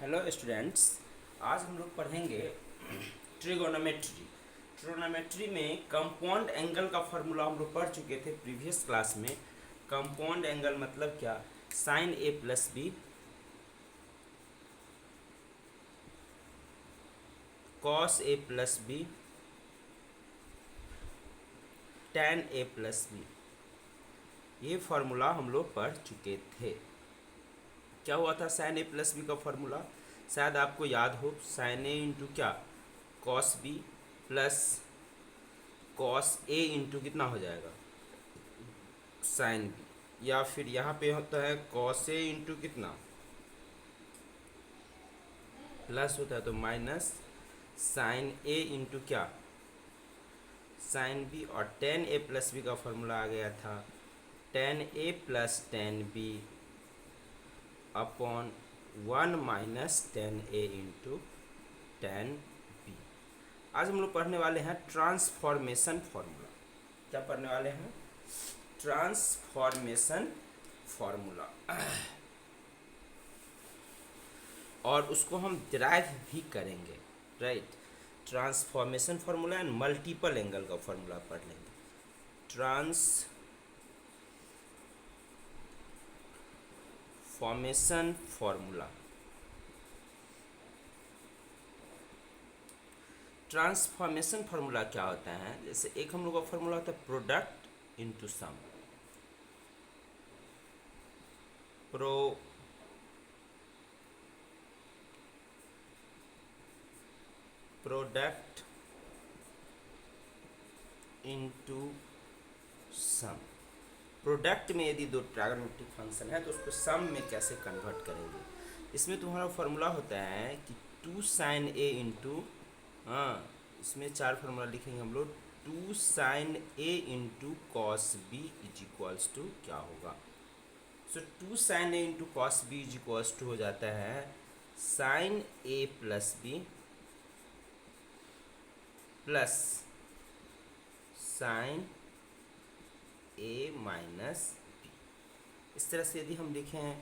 Hello students. आज हम लोग पढ़ेंगे ट्रिगोनोमेट्री। ट्रिगोनोमेट्री में कंपाउंड एंगल का फॉर्मूला हम लोग पढ़ चुके थे प्रीवियस क्लास में। कंपाउंड एंगल मतलब क्या? Sign A plus B cos A plus B tan A plus B. ये फॉर्मूला हम लोग पढ़ चुके थे। क्या हुआ था साइन ए प्लस बी का फॉर्मूला? शायद आपको याद हो, साइन ए इंटू क्या, कॉस बी प्लस कॉस ए इंटू कितना हो जाएगा, साइन बी। या फिर यहाँ पे होता है कॉस ए इंटू कितना, प्लस होता है तो माइनस साइन ए इंटू क्या, साइन बी। और टेन ए प्लस बी का फॉर्मूला आ गया था टेन ए plus tan b upon one minus tan ए इंटू टेन बी। आज हम लोग पढ़ने वाले हैं ट्रांसफॉर्मेशन फॉर्मूला। क्या पढ़ने वाले हैं? Transformation formula. और उसको हम डिराइव भी करेंगे, right. Transformation formula and multiple angle का फॉर्मूला पढ़ लेंगे। Transformation formula. ट्रांसफॉर्मेशन फार्मूला क्या होता है? जैसे एक हम लोग का फार्मूला होता है प्रोडक्ट इनटू सम। प्रोडक्ट इनटू सम। प्रोडक्ट में यदि दो ट्रायगोनोमेट्रिक फंक्शन है तो उसको सम में कैसे कन्वर्ट करेंगे? इसमें तुम्हारा फार्मूला होता है कि टू साइन ए इंटू, हाँ, इसमें चार फार्मूला लिखेंगे हम लोग। Two sine A into cos B is equals to क्या होगा? So two sine A into cos B is equals to हो जाता है साइन ए प्लस बी प्लस साइन ए माइनस बी। इस तरह से यदि हम लिखें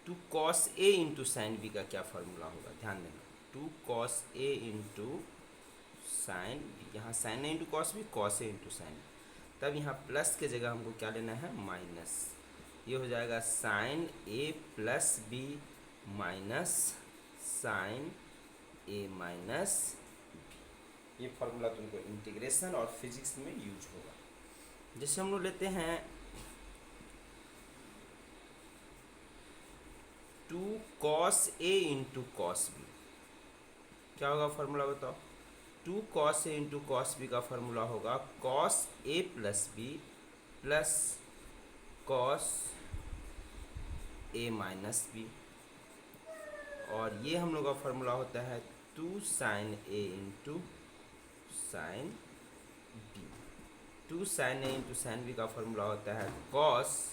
टू कॉस ए इंटू साइन बी का क्या फॉर्मूला होगा? ध्यान देना, टू कॉस ए इंटू साइन बी। यहाँ साइन ए इंटू कॉस बी, कॉस ए इंटू साइन बी। तब यहाँ प्लस के जगह हमको क्या लेना है? माइनस। ये हो जाएगा साइन ए प्लस बी माइनस साइन ए माइनस बी। ये फॉर्मूला तुमको इंटीग्रेशन और फिजिक्स में यूज होगा। जैसे हम लोग लेते हैं टू कॉस ए इंटू कॉस बी, क्या होगा फॉर्मूला बताओ? टू कॉस ए इंटू कॉस बी का फॉर्मूला होगा cos A plus B plus cos A minus B. और ये हम लोग का फॉर्मूला होता है two sine A into sine B. To sine A into sine b का फॉर्मूला होता है cos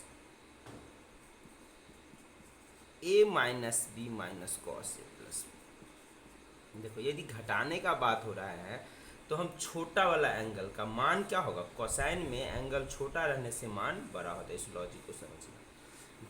A minus B minus cos A plus B. देखो, यदि घटाने का बात हो रहा है तो हम छोटा वाला एंगल का मान क्या होगा? कोसाइन में एंगल छोटा रहने से मान बड़ा होता है। इस लॉजिक को समझना,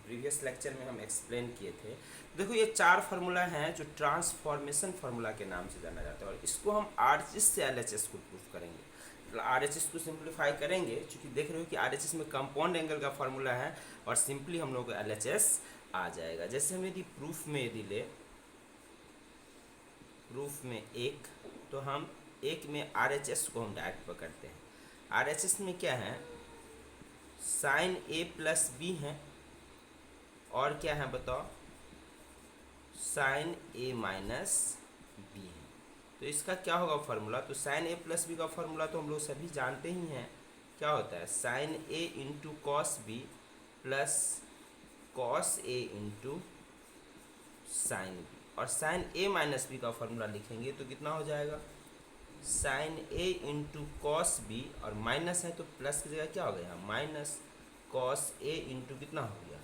प्रीवियस लेक्चर में हम एक्सप्लेन किए थे। देखो, ये चार फार्मूला हैं जो ट्रांसफॉर्मेशन फार्मूला के नाम से जाना जाता है, और इसको हम आरएचएस से एलएचएस को प्रूफ करेंगे। आरएचएस को सिंप्लीफाई करेंगे, क्योंकि देख रहे हो कि आरएचएस में कंपाउंड एंगल का फार्मूला है, और सिंपली हम लोग को एलएचएस आ जाएगा। जैसे हम यदि प्रूफ में यदि ले, प्रूफ में एक, तो हम एक में आरएचएस को हम डायरेक्ट पकड़ते हैं। आरएचएस में क्या है? साइन ए प्लस बी है, और क्या है बताओ? साइन ए माइनस बी है। तो इसका क्या होगा फॉर्मूला? तो साइन ए प्लस बी का फॉर्मूला तो हम लोग सभी जानते ही हैं। क्या होता है? साइन ए into cos B plus cos ए इंटू साइन बी। और साइन ए माइनस बी का फॉर्मूला लिखेंगे तो कितना हो जाएगा? साइन ए इंटू कॉस बी, और माइनस है तो प्लस की जगह क्या हो गया? माइनस कॉस ए इंटू कितना हो गया?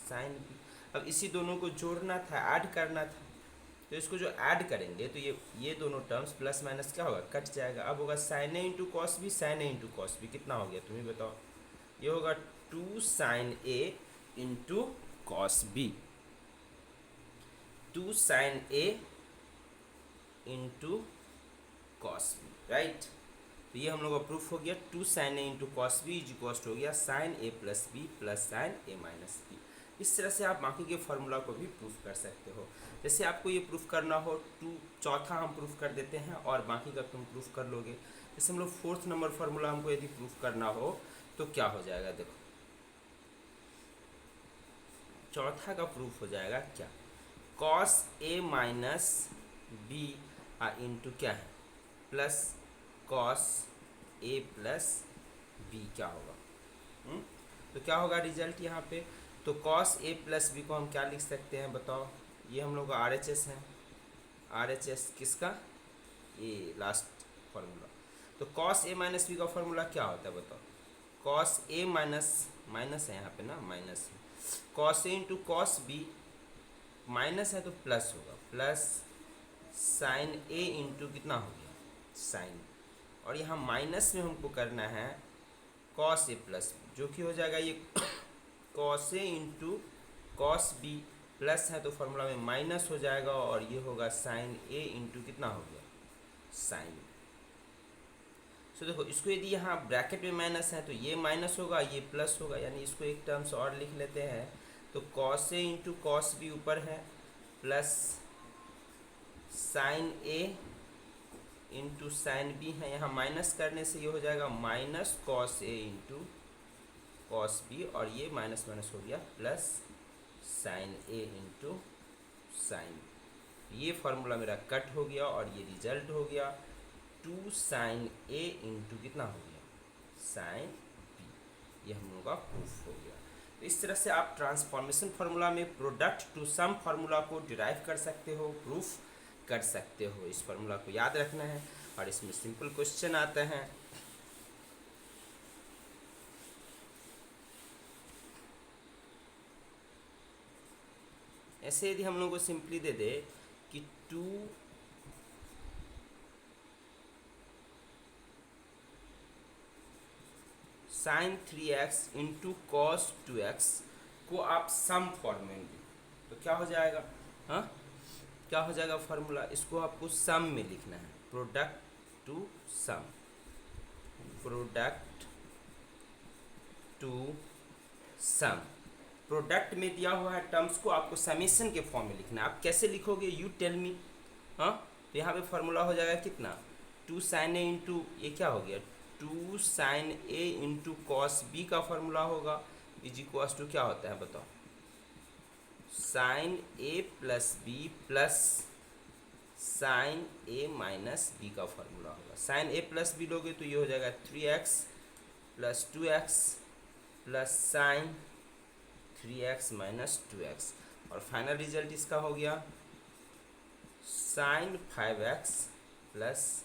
Sine B. अब इसी दोनों को जोड़ना था, ऐड करना था, तो इसको जो ऐड करेंगे तो ये दोनों टर्म्स प्लस माइनस क्या होगा? कट जाएगा। अब होगा साइन ए इंटू कॉस बी, साइन ए इंटू कॉस बी कितना हो गया? तुम ही बताओ। ये होगा टू साइन ए इंटू कॉस बी, 2 साइन ए इंटू कॉस बी, राइट। तो ये हम लोग का प्रूफ हो गया, 2 sine A into cos B is equals हो गया साइन ए प्लस बी प्लस साइन ए माइनस बी। इस तरह से आप बाकी के फार्मूला को भी प्रूफ कर सकते हो। जैसे आपको ये प्रूफ करना हो, चौथा हम प्रूफ कर देते हैं और बाकी का तुम प्रूफ कर लोगे। जैसे हम लोग 4th नंबर फार्मूला हमको यदि प्रूफ करना हो तो क्या हो जाएगा, देखो चौथा का प्रूफ हो जाएगा क्या, cos A minus B into क्या है प्लस कॉस ए प्लस बी क्या होगा। तो क्या होगा रिजल्ट यहाँ पे, तो कॉस ए प्लस बी को हम क्या लिख सकते हैं बताओ, ये हम लोग का आर एच एस है, आर एच एस किसका, ये लास्ट फार्मूला। तो कॉस ए माइनस बी का फार्मूला क्या होता है बताओ, कॉस ए माइनस है यहाँ पे ना, माइनस है, कॉस ए इंटू कॉस बी, माइनस है तो प्लस होगा, प्लस साइन ए इंटू कितना हो गया साइन, और यहाँ माइनस में हमको करना है कॉस ए प्लस बी, जो कि हो जाएगा ये cos A into cos B, plus है तो फार्मूला में माइनस हो जाएगा और ये होगा साइन ए इंटू कितना हो गया साइन। सो देखो इसको यदि यहाँ ब्रैकेट में माइनस है तो ये माइनस होगा, ये प्लस होगा, यानी इसको एक टर्म्स और लिख लेते हैं। तो कॉस ए इंटू कॉस बी ऊपर है प्लस साइन ए इंटू साइन बी है, यहाँ माइनस करने से ये हो जाएगा माइनस कॉस ए इंटू कॉस बी, और ये माइनस माइनस हो गया प्लस साइन ए इंटू साइन। ये फार्मूला मेरा कट हो गया और ये रिजल्ट हो गया 2 साइन ए इंटू कितना हो गया साइन बी, ये हम लोग का प्रूफ हो गया। तो इस तरह से आप ट्रांसफॉर्मेशन फार्मूला में प्रोडक्ट टू सम फार्मूला को डिराइव कर सकते हो, प्रूफ कर सकते हो। इस फार्मूला को याद रखना है और इसमें सिंपल क्वेश्चन आते हैं। ऐसे यदि हम लोग को सिंपली दे दे कि 2 sign 3x into cos 2x को आप सम फॉर्म में लिखो तो क्या हो जाएगा, हाँ क्या हो जाएगा फार्मूला, इसको आपको सम में लिखना है, product to sum, product to sum. Product में दिया हुआ है टर्म्स को आपको समेशन के फॉर्म में लिखना है। आप कैसे लिखोगे, यू टेल मी। हाँ तो यहाँ पे फार्मूला हो जाएगा कितना, 2 साइन ए इंटू ये क्या हो गया 2 साइन ए इंटू कॉस बी का फार्मूला होगा इज इक्वल्स टू क्या होता है बताओ, साइन ए प्लस बी प्लस साइन ए माइनस बी का फार्मूला होगा। साइन ए प्लस बी लोगे तो ये हो जाएगा 3x plus 2x plus sign 3x minus 2x, और फाइनल रिजल्ट इसका हो गया sine 5x plus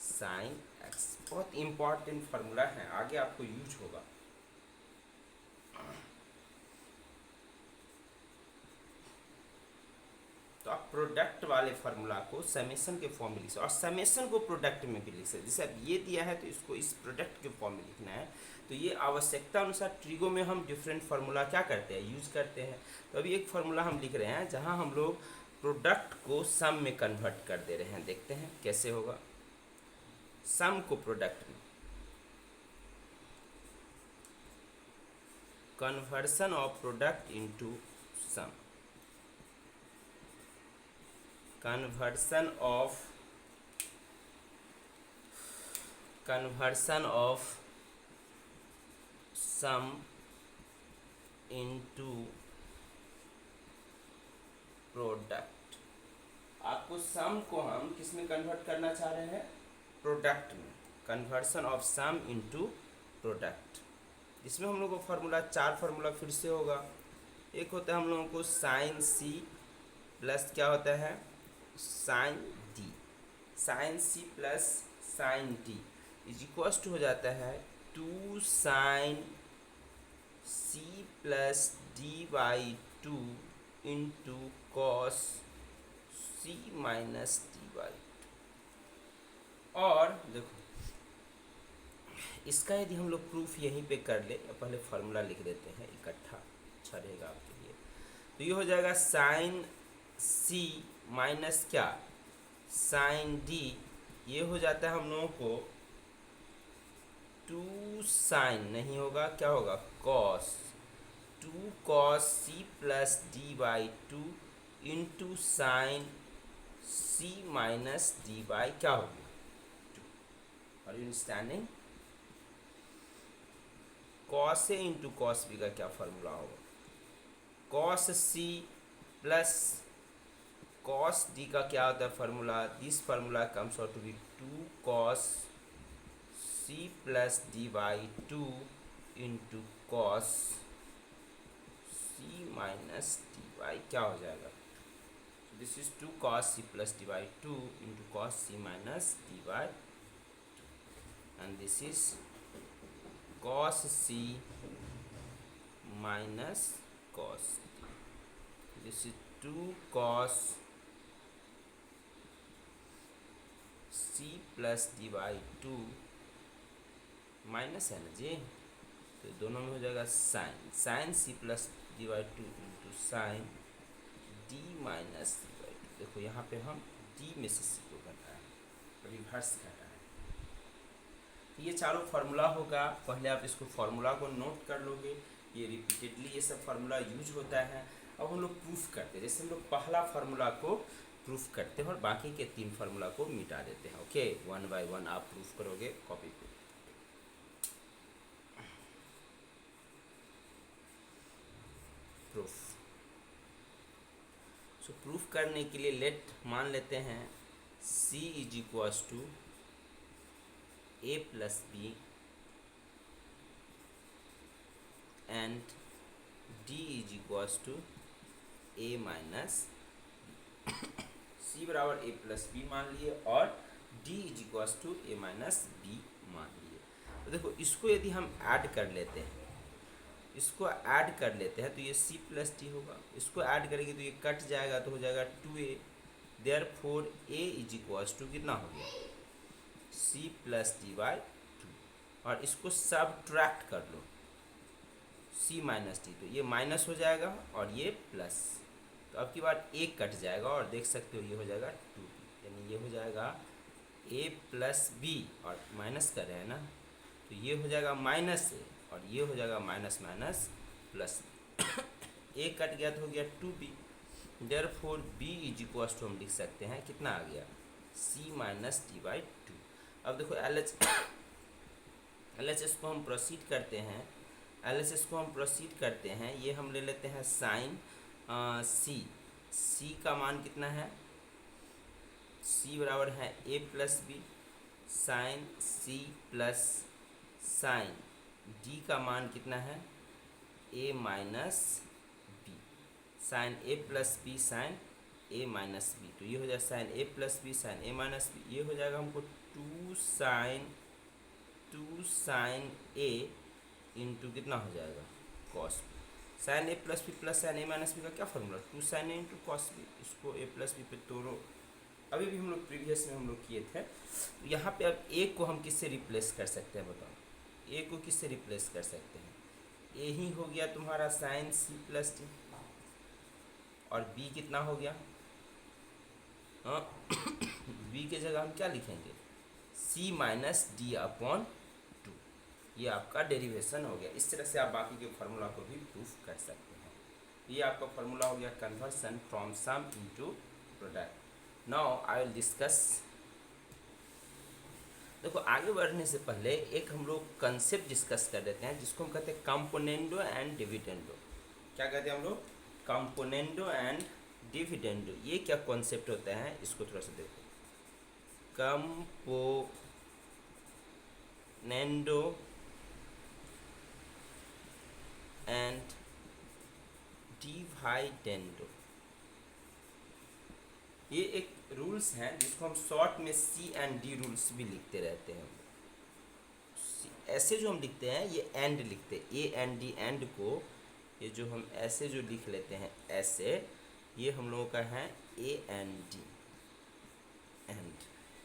sine x। बहुत इंपॉर्टेंट फार्मूला है, आगे आपको यूज होगा। तो आप प्रोडक्ट वाले फार्मूला को समेशन के फॉर्म में लिख सकते, और समेशन को प्रोडक्ट में भी लिख सकते। जैसे अब ये दिया है तो इसको इस प्रोडक्ट के फॉर्म में लिखना है, तो ये आवश्यकता अनुसार ट्रिगो में हम डिफरेंट फार्मूला क्या करते हैं यूज करते हैं। तो अभी एक फार्मूला हम लिख रहे हैं जहाँ हम लोग प्रोडक्ट को सम में कन्वर्ट कर दे रहे हैं, देखते हैं कैसे होगा। सम को प्रोडक्ट में, conversion of product into sum, conversion of sum into product. आपको सम को हम किस में कन्वर्ट करना चाह रहे हैं, प्रोडक्ट में, conversion of sum into product. इसमें हम लोग को फार्मूला 4 फार्मूला फिर से होगा। एक होता है हम लोगों को साइन सी प्लस क्या होता है sine D, sine C plus sine D is equals to हो जाता है 2 sine C plus D by 2 into cos C minus D by 2। और देखो इसका यदि हम लोग प्रूफ यहीं पे कर ले, पहले फार्मूला लिख देते हैं इकट्ठा, अच्छा रहेगा आपके लिए। तो ये हो जाएगा साइन सी माइनस क्या, साइन डी, ये हो जाता है हम लोगों को 2 साइन नहीं होगा, क्या होगा, cos, 2 cos C plus D by 2 into sine C minus D by क्या होगी 2। Are you understanding? Cos A into cos B का क्या फॉर्मूला होगा, cos C plus cos D का क्या होता है formula, this formula comes out to be 2 cos C plus D by 2 into cos C minus D by क्या हो जाएगा, this is 2 cos c plus d by 2 into cos c minus d by 2 and this is cos c minus cos d. This is 2 cos c plus d by 2 minus है ना जी, तो दोनों में हो जाएगा sine, sine C plus D by 2 into sine D minus D by 2। देखो यहाँ पे हम डी में से सी को घटा है, रिवर्स घटा है। तो ये चारों फार्मूला होगा, पहले आप इसको फार्मूला को नोट कर लोगे, ये रिपीटेडली ये सब फार्मूला यूज होता है। अब हम लोग प्रूफ करते हैं, जैसे हम लोग पहला फार्मूला को प्रूफ करते हैं और बाकी के 3 फार्मूला को मिटा देते हैं। ओके, 1 बाय 1 आप प्रूफ करोगे कॉपी पे। प्रूफ, सो प्रूफ करने के लिए लेट मान लेते हैं C is equals to A plus B and D is equals to A minus, C बराबर ए प्लस बी मान लिए और D is equals to A minus B मान लिए। तो देखो इसको यदि हम ऐड कर लेते हैं, इसको ऐड कर लेते हैं तो ये C प्लस डी होगा, इसको ऐड करेंगे तो ये कट जाएगा तो हो जाएगा 2a, therefore A is equals to कितना हो गया C प्लस डी बाई 2 और इसको सबट्रैक्ट कर लो C माइनस डी, तो ये माइनस हो जाएगा और ये प्लस, तो अब की बार एक कट जाएगा और देख सकते हो ये हो जाएगा 2b, यानी ये हो जाएगा a प्लस बी और माइनस कर रहे हैं ना, तो ये हो जाएगा माइनस ए और ये हो जाएगा माइनस माइनस प्लस एक कट गया तो हो गया 2b, therefore b is equals to हम लिख सकते हैं कितना आ गया c माइनस डी बाई 2। अब देखो LHS को हम प्रोसीड करते हैं, LHS को हम प्रोसीड करते हैं, ये हम ले लेते हैं साइन c का मान कितना है, c बराबर है a plus B, sine c plus sine d का मान कितना है a minus B, sine a plus B sine a minus B, तो ये हो जाएगा sine a plus B sine a minus B, ये हो जाएगा हमको 2 साइन a इंटू कितना हो जाएगा cos B, sine a plus B plus sine a minus B का क्या formula 2 sine a into cos B, इसको a प्लस बी पे तोड़ो, अभी भी हम लोग प्रीवियस में हम लोग किए थे। तो यहाँ पे अब a को हम किससे रिप्लेस कर सकते हैं बताओ, a को किससे रिप्लेस कर सकते हैं, a ही हो गया तुम्हारा साइन c प्लस डी और b कितना हो गया b के जगह हम क्या लिखेंगे c माइनस डी अपॉन 2, ये आपका डेरिवेशन हो गया। इस तरह से आप बाकी के फार्मूला को भी प्रूफ कर सकते हैं। ये आपका फार्मूला हो गया conversion from sum into product. Now I will discuss, देखो आगे बढ़ने से पहले एक हम लोग कंसेप्ट डिस्कस कर देते हैं जिसको हम कहते हैं कंपोनेंडो एंड डिविडेंडो। क्या कहते हैं हम लोग, कंपोनेंडो एंड डिविडेंडो। ये क्या कॉन्सेप्ट होता है इसको थोड़ा सा देखो, कंपोनेंडो एंड डिवाइडेंडो, ये एक रूल्स हैं जिसको हम शॉर्ट में सी एंड डी रूल्स भी लिखते रहते हैं। ऐसे जो हम लिखते हैं ये एंड लिखते हैं, ए एंड डी एंड को, ये जो हम ऐसे जो लिख लेते हैं ऐसे, ये हम लोगों का है a and d and,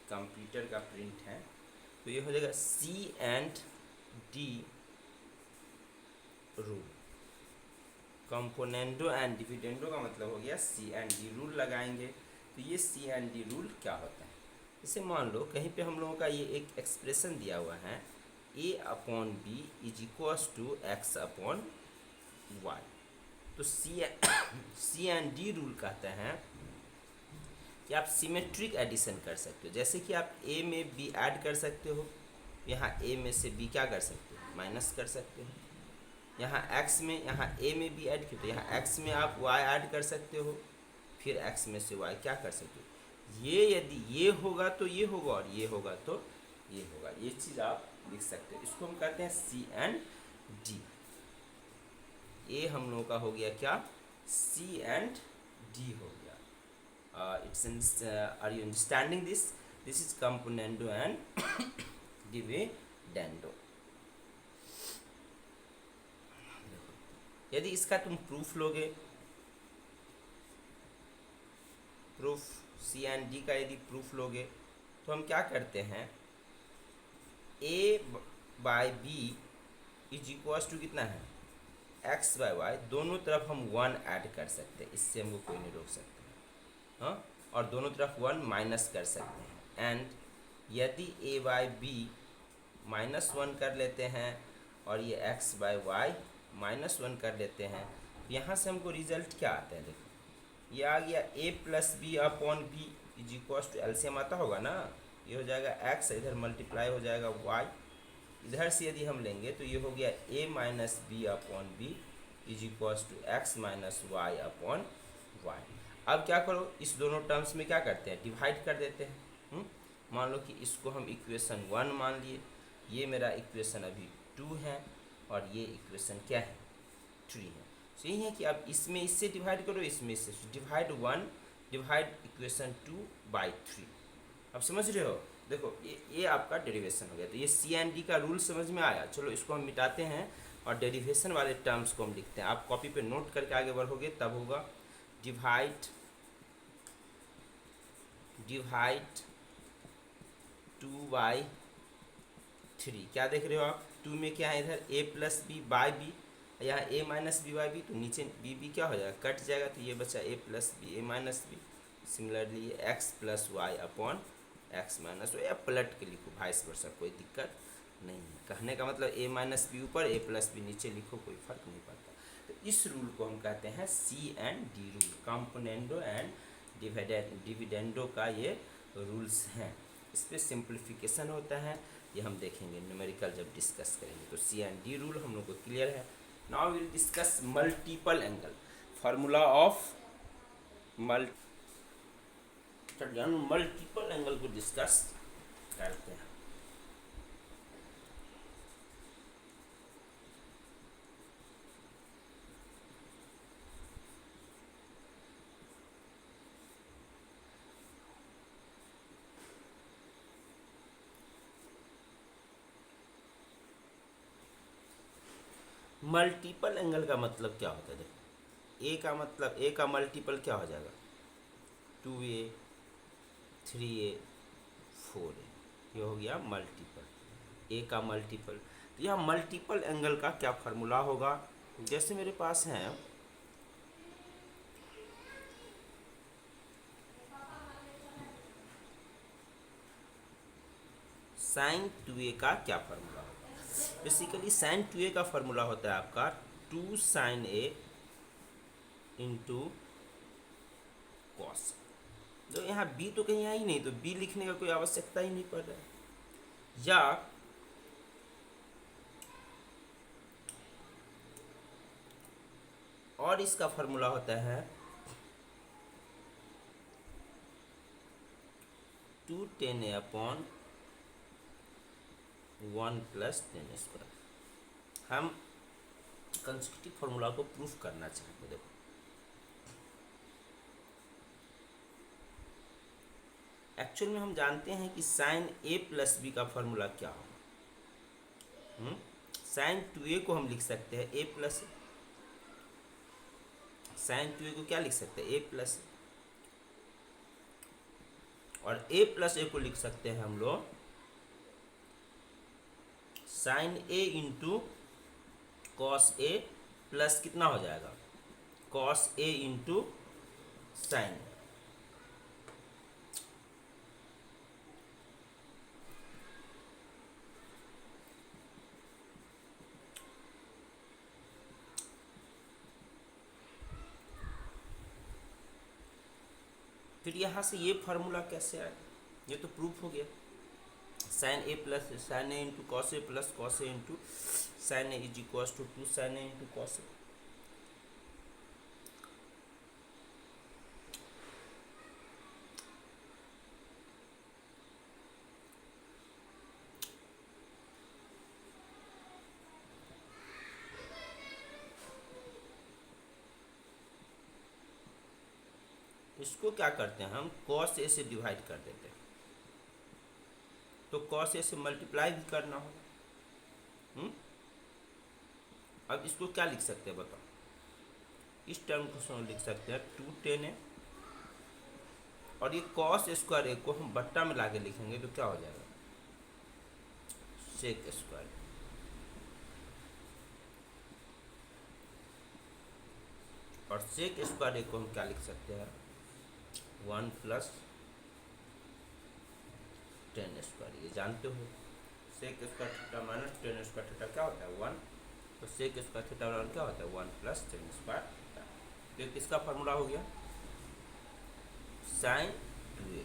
computer का प्रिंट है तो ये हो जाएगा c and d rule. Componendo and dividendo का मतलब हो गया सी एंड डी रूल लगाएंगे। तो ये सी एंड डी रूल क्या होता है, जैसे मान लो कहीं पे हम लोगों का ये एक एक्सप्रेशन दिया हुआ है a upon B is equals to x upon y. तो सी एंड डी रूल कहते हैं कि आप सिमेट्रिक एडिशन कर सकते हो, जैसे कि आप ए में बी ऐड कर सकते हो, यहाँ ए में से बी क्या कर सकते हो, माइनस कर सकते हो। यहाँ x में, यहाँ a में बी ऐड किया तो यहाँ x में आप y ऐड कर सकते हो, फिर x में से y क्या कर सकते हो। ये यदि ये होगा तो ये होगा और ये होगा तो ये होगा, ये चीज़ आप लिख सकते हो। इसको हम कहते हैं सी एंड डी। ये हम लोगों का हो गया क्या, सी एंड डी हो गया। It's are you understanding this, this is componendo and dividendo. यदि इसका तुम प्रूफ लोगे, प्रूफ सी एंड डी का यदि प्रूफ लोगे तो हम क्या करते हैं, a by b is equals to कितना है, एक्स बाई वाई, दोनों तरफ हम 1 ऐड कर सकते हैं, इससे हमको कोई नहीं रोक सकता है, हाँ। और दोनों तरफ 1 माइनस कर सकते हैं। एंड यदि ए बाई बी -1 कर लेते हैं और ये एक्स बाई वाई -1 कर लेते हैं, यहाँ से हमको रिजल्ट क्या आता है, देखो ये आ गया a plus B upon B is equals to, LCM आता होगा ना, ये हो जाएगा x, इधर मल्टीप्लाई हो जाएगा y, इधर से यदि हम लेंगे तो ये हो गया a minus B upon B is equals to X minus Y upon Y. अब क्या करो, इस दोनों टर्म्स में क्या करते हैं, डिवाइड कर देते हैं। मान लो कि इसको हम इक्वेशन 1 मान लिए, ये मेरा इक्वेशन अभी 2 है और ये इक्वेशन क्या है, 3 है। तो यही है कि आप इसमें इससे डिवाइड करो, इसमें इससे, डिवाइड 1 डिवाइड इक्वेशन 2 बाई 3। अब समझ रहे हो, देखो ये आपका डेरिवेशन हो गया। तो ये सी एंड डी का रूल समझ में आया। चलो इसको हम मिटाते हैं और डेरिवेशन वाले टर्म्स को हम लिखते हैं। आप कॉपी पे नोट करके आगे बढ़ोगे तब होगा, डिवाइड 2 बाई 3, क्या देख रहे हो आप, 2 में क्या है, इधर a plus B by B, यहाँ a minus B by B, तो नीचे बी बी क्या हो जाएगा, कट जाएगा, तो ये बचा a plus B a minus B. Similarly ये x plus Y upon X minus Y, या पलट के लिखो वाइस वर्सा, कोई दिक्कत नहीं है। कहने का मतलब a माइनस बी ऊपर a प्लस बी नीचे लिखो, कोई फर्क नहीं पड़ता। तो इस रूल को हम कहते हैं c and d rule, componendo and dividendo का ये रूल्स हैं। इस पर सिंप्लीफिकेशन होता है, ये हम देखेंगे न्यूमेरिकल जब डिस्कस करेंगे। तो सी एंड डी रूल हम लोग को क्लियर है। Now will discuss multiple angle, formula of multiple angle को डिस्कस करते हैं। मल्टीपल एंगल का मतलब क्या होता है, देखो ए का मतलब, ए का मल्टीपल क्या हो जाएगा, 2a 3a 4a, ये हो गया मल्टीपल, ए का मल्टीपल। तो यह मल्टीपल एंगल का क्या फार्मूला होगा, जैसे मेरे पास है sin 2a का क्या फार्मूला होगा। बेसिकली sin 2a का फार्मूला होता है आपका 2 sin a इंटू कॉस। तो यहाँ b तो कहीं आई नहीं, तो b लिखने का कोई आवश्यकता ही नहीं पड़ रहा है। या और इसका फार्मूला होता है 2 tan a upon 1 plus tan square. हम कंसेक्यूटिव फार्मूला को प्रूफ करना चाहते हैं। देखो एक्चुअल में हम जानते हैं कि साइन a प्लस बी का फार्मूला क्या होगा। साइन 2a को हम लिख सकते हैं a प्लस, साइन 2a को क्या लिख सकते हैं, a प्लस, और a प्लस a को लिख सकते हैं हम लोग sine a into cos a plus कितना हो जाएगा कॉस ए इंटू साइन। फिर यहाँ से ये फार्मूला कैसे आया, ये तो प्रूफ हो गया। Sine A plus sine A into cos A plus cos A into sine a is equals to 2 sine A into cos a. इसको क्या करते हैं हम, कॉस ए से डिवाइड कर देते हैं, तो कॉस ए से मल्टीप्लाई भी करना होगा। अब इसको क्या लिख सकते हैं बताओ, इस टर्म को लिख सकते हैं 2 tan ए, और ये कॉस स्क्वायर ए को हम बट्टा में लाके लिखेंगे तो क्या हो जाएगा, सेक स्क्वायर। और सेक स्क्वायर ए को हम क्या लिख सकते हैं, 1 प्लस टेन स्क्वायर। ये जानते हो sec square theta minus tan square theta क्या होता है 1, तो सेक स्क्वायर थीटा बराबर क्या होता है 1 प्लस टेन स्क्वायर थीटा। तो किसका फार्मूला हो गया, साइन 2a।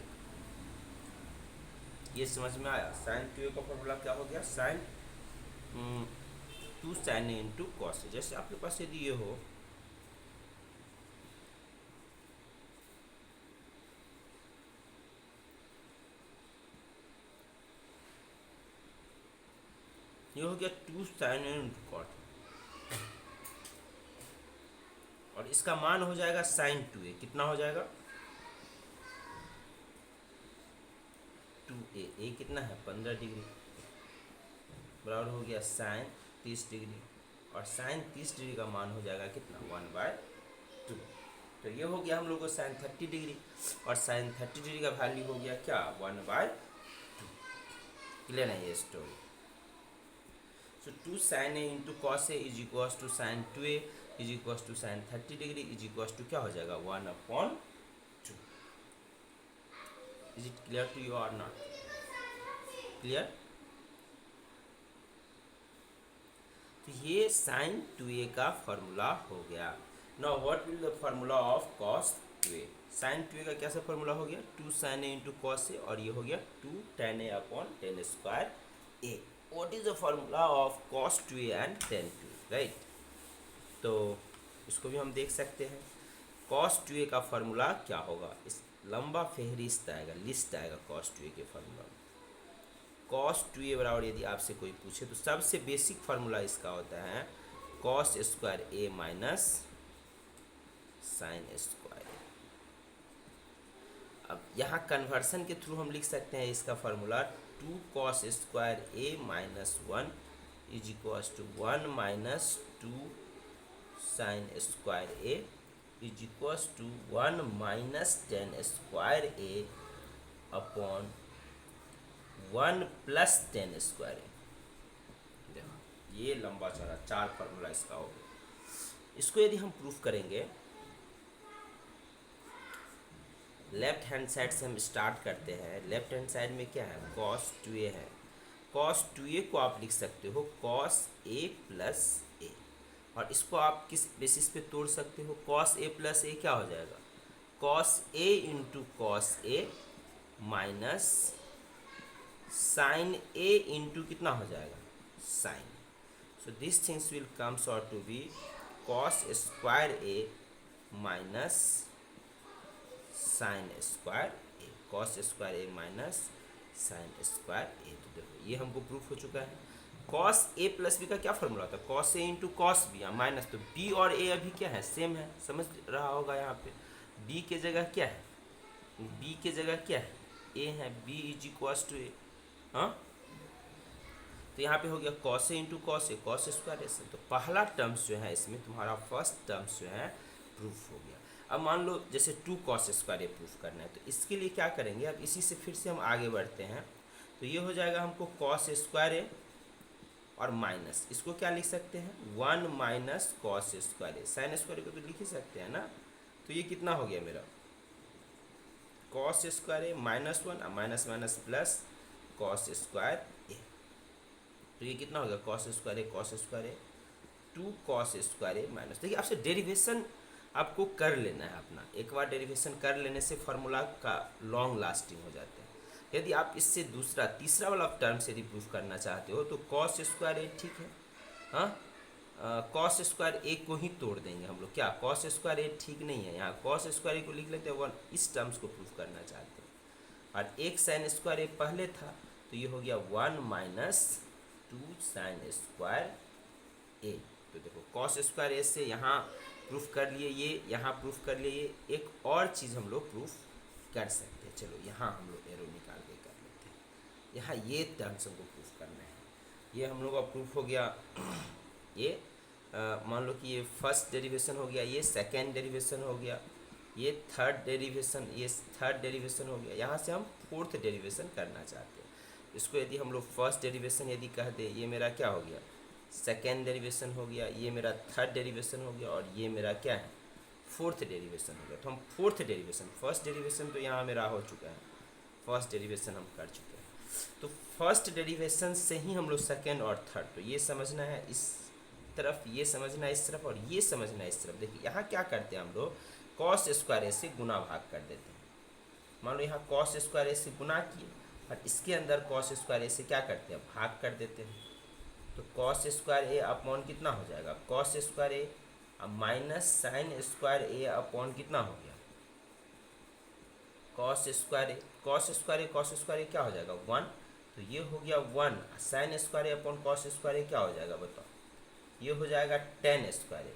ये समझ में आया, साइन 2a का फार्मूला क्या हो गया, साइन 2 साइन ए इंटू कॉस ए। जैसे आपके पास यदि ये हो, ये हो गया 2 साइन ए इंटू कॉट, और इसका मान हो जाएगा साइन 2a। कितना हो जाएगा 2a, ए कितना है 15 डिग्री, बराबर हो गया साइन 30 डिग्री, और साइन 30 डिग्री का मान हो जाएगा कितना 1/2। तो ये हो गया हम लोग को साइन 30 डिग्री, और साइन 30 डिग्री का वैल्यू हो गया क्या 1/2। क्लियर है ये story. So 2 sin a into cos a is equals to sin 2a is equals to sin 30 degree is equals to क्या हो जाएगा 1/2। Is it clear to you or not? Clear? तो ये sin 2a का formula हो गया। Now what will the formula of cos 2a? sin 2a का कैसा फॉर्मूला हो गया 2 sin a into cos a, और ये हो गया 2 tan a upon tan square a। What is the formula of cos 2a and tan 2a, right? तो इसको भी हम देख सकते हैं। cos 2a का फॉर्मूला क्या होगा, इस लंबा फेहरिस्त आएगा, लिस्ट आएगा cos 2a के फॉर्मूला में। cos 2a बराबर यदि आपसे कोई पूछे तो सबसे बेसिक फार्मूला इसका होता है cos square a minus sine square a। अब यहाँ कन्वर्सन के थ्रू हम लिख सकते हैं इसका formula 2 cos square a minus 1 is equals to 1 minus 2 sine square a is equals to 1 minus tan square a upon 1 plus tan square a। देखो ये लंबा चौड़ा 4 फार्मूला इसका हो गया। इसको यदि हम प्रूफ करेंगे, लेफ्ट हैंड साइड से हम स्टार्ट करते हैं। लेफ्ट हैंड साइड में क्या है cos 2a है, cos 2a को आप लिख सकते हो cos a प्लस a, और इसको आप किस बेसिस पे तोड़ सकते हो, cos a प्लस a क्या हो जाएगा cos a into cos a minus sine a into कितना हो जाएगा sine. So this things will comes out to be cos square a minus sine square A, cos square a minus sine square a. तो देखो ये हमको proof हो चुका है। कॉस ए प्लस बी का क्या फॉर्मूला था, कॉस ए इंटू कॉस बी माइनस, तो बी और ए अभी क्या है सेम है, समझ रहा होगा। यहाँ पे बी के जगह क्या है, बी के जगह क्या है ए है, बी इज इक्वल्स टू ए। हाँ तो यहाँ पे हो गया कॉस ए इंटू कॉस ए, कॉस स्क्वायर ए से। तो पहला टर्म्स जो है इसमें तुम्हारा फर्स्ट टर्म्स जो है प्रूफ हो गया। अब मान लो जैसे 2 cos स्क्वायर ए प्रूफ करना है, तो इसके लिए क्या करेंगे, अब इसी से फिर से हम आगे बढ़ते हैं। तो ये हो जाएगा हमको cos स्क्वायर ए और माइनस, इसको क्या लिख सकते हैं, 1 माइनस कॉस स्क्वायर ए। साइन स्क्वायर को तो लिख ही सकते हैं ना। तो ये कितना हो गया मेरा, cos square a minus 1 minus minus plus cos square a. तो ये कितना हो गया, cos square a 2 cos square a minus. देखिए आपसे डेरिवेशन आपको कर लेना है अपना, एक बार डेरिवेशन कर लेने से फार्मूला का लॉन्ग लास्टिंग हो जाता है। यदि आप इससे दूसरा तीसरा वाला टर्म से यदि प्रूफ करना चाहते हो तो कॉस स्क्वायर ए ठीक है, हाँ कॉस स्क्वायर ए को ही तोड़ देंगे हम लोग। क्या कॉस स्क्वायर ए ठीक नहीं है, यहाँ कॉस स्क्वायर ए को लिख लेते हैं 1, इस टर्म्स को प्रूफ करना चाहते हैं। और एक साइन स्क्वायर ए पहले था तो ये हो गया 1 माइनस 2 साइन स्क्वायर ए। तो देखो कॉस स्क्वायर ए से यहाँ प्रूफ कर लिए, ये यहाँ प्रूफ कर लिए, ये एक और चीज़ हम लोग प्रूफ कर सकते हैं। चलो यहाँ हम लोग एरो निकाल के कर लेते हैं। यहाँ ये टर्म्स हमको प्रूफ करना है। ये हम लोग का प्रूफ हो गया। ये मान लो कि ये फर्स्ट डेरिवेशन हो गया, ये सेकेंड डेरिवेशन हो गया, ये थर्ड डेरिवेशन, ये थर्ड डेरिवेशन हो गया। यहाँ से हम फोर्थ डेरिवेशन करना चाहते हैं। इसको यदि हम लोग फर्स्ट डेरिवेशन यदि कह दे, ये मेरा क्या हो गया, सेकेंड डेरिवेशन हो गया, ये मेरा थर्ड डेरिवेशन हो गया, और ये मेरा क्या है, फोर्थ डेरिवेशन हो गया। तो हम फोर्थ डेरिवेशन, फर्स्ट डेरिवेशन तो यहाँ मेरा हो चुका है, फर्स्ट डेरिवेशन हम कर चुके हैं। तो फर्स्ट डेरिवेशन से ही हम लोग सेकेंड और थर्ड, तो ये समझना है इस तरफ, ये समझना है इस तरफ, और ये समझना है इस तरफ। देखिए यहाँ क्या करते हैं हम लोग, कॉस स्क्वायर ए से गुना भाग कर देते हैं। मान लो यहाँ कॉस स्क्वायर ए से गुना किए और इसके अंदर कॉस स्क्वायर ए से क्या करते हैं, भाग कर देते हैं। तो कॉस स्क्वायर ए अपॉन कितना हो जाएगा, cos square a minus sine square A upon कितना हो गया, कॉस स्क्वायर ए। कॉस स्क्वायर ए क्या हो जाएगा 1, तो ये हो गया 1। साइन स्क्वायर ए अपॉन कॉस स्क्वायर ए क्या हो जाएगा बताओ, ये हो जाएगा टेन स्क्वायर ए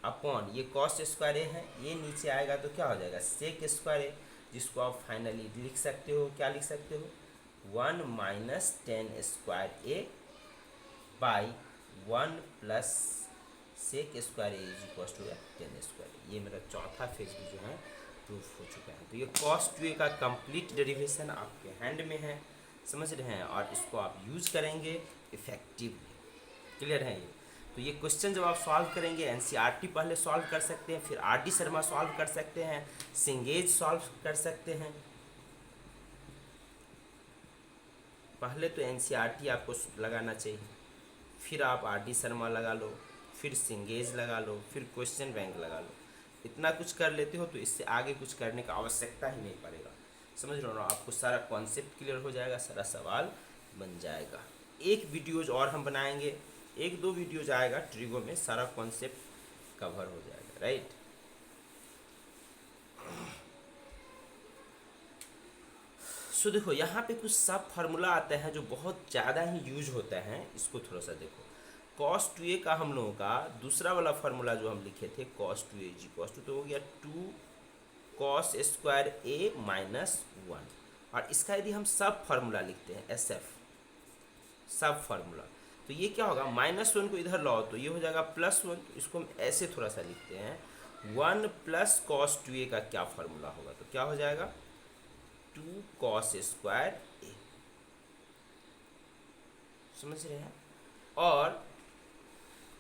अपॉन ये कॉस स्क्वायर ए है, ये नीचे आएगा तो क्या हो जाएगा सेक स्क्वायर ए, जिसको आप फाइनली लिख सकते हो, क्या लिख सकते हो, 1 minus 10 square A by 1 plus sec square A is equal to 10 square. ये मेरा चौथा फेज भी जो है प्रूफ हो चुका है। तो ये कॉस 2a का कंप्लीट डेरिवेशन आपके हैंड में है, समझ रहे हैं, और इसको आप यूज करेंगे इफेक्टिवली। क्लियर है ये। तो ये क्वेश्चन जब आप सॉल्व करेंगे, एनसीईआरटी पहले सॉल्व कर सकते हैं, फिर आरडी शर्मा सॉल्व कर सकते हैं, सिंगेज सॉल्व कर सकते हैं। पहले तो एनसीईआरटी आपको लगाना चाहिए, फिर आप आरडी शर्मा लगा लो, फिर सिंगेज लगा लो, फिर क्वेश्चन बैंक लगा लो। इतना कुछ कर लेते हो तो इससे आगे कुछ करने का आवश्यकता ही नहीं पड़ेगा। समझ रहे हो ना, आपको सारा कॉन्सेप्ट क्लियर हो जाएगा, सारा सवाल बन जाएगा। एक वीडियोज और हम बनाएंगे, 1-2 वीडियोज आएगा ट्रिगो में, सारा कॉन्सेप्ट कवर हो जाएगा, राइट। सो देखो यहाँ पे कुछ सब फार्मूला आता है जो बहुत ज़्यादा ही यूज होता है, इसको थोड़ा सा देखो। cos 2a का हम लोगों का दूसरा वाला फार्मूला जो हम लिखे थे cos 2a is equal to, तो हो गया 2 cos स्क्वायर a माइनस 1। और इसका यदि हम सब फार्मूला लिखते हैं SF सब फार्मूला, तो ये क्या होगा, -1 को इधर लाओ तो ये हो जाएगा +1। तो इसको हम ऐसे थोड़ा सा लिखते हैं, 1 प्लस cos 2a का क्या फार्मूला होगा, तो क्या हो जाएगा 2 cos स्क्वायर a। समझ रहे हैं।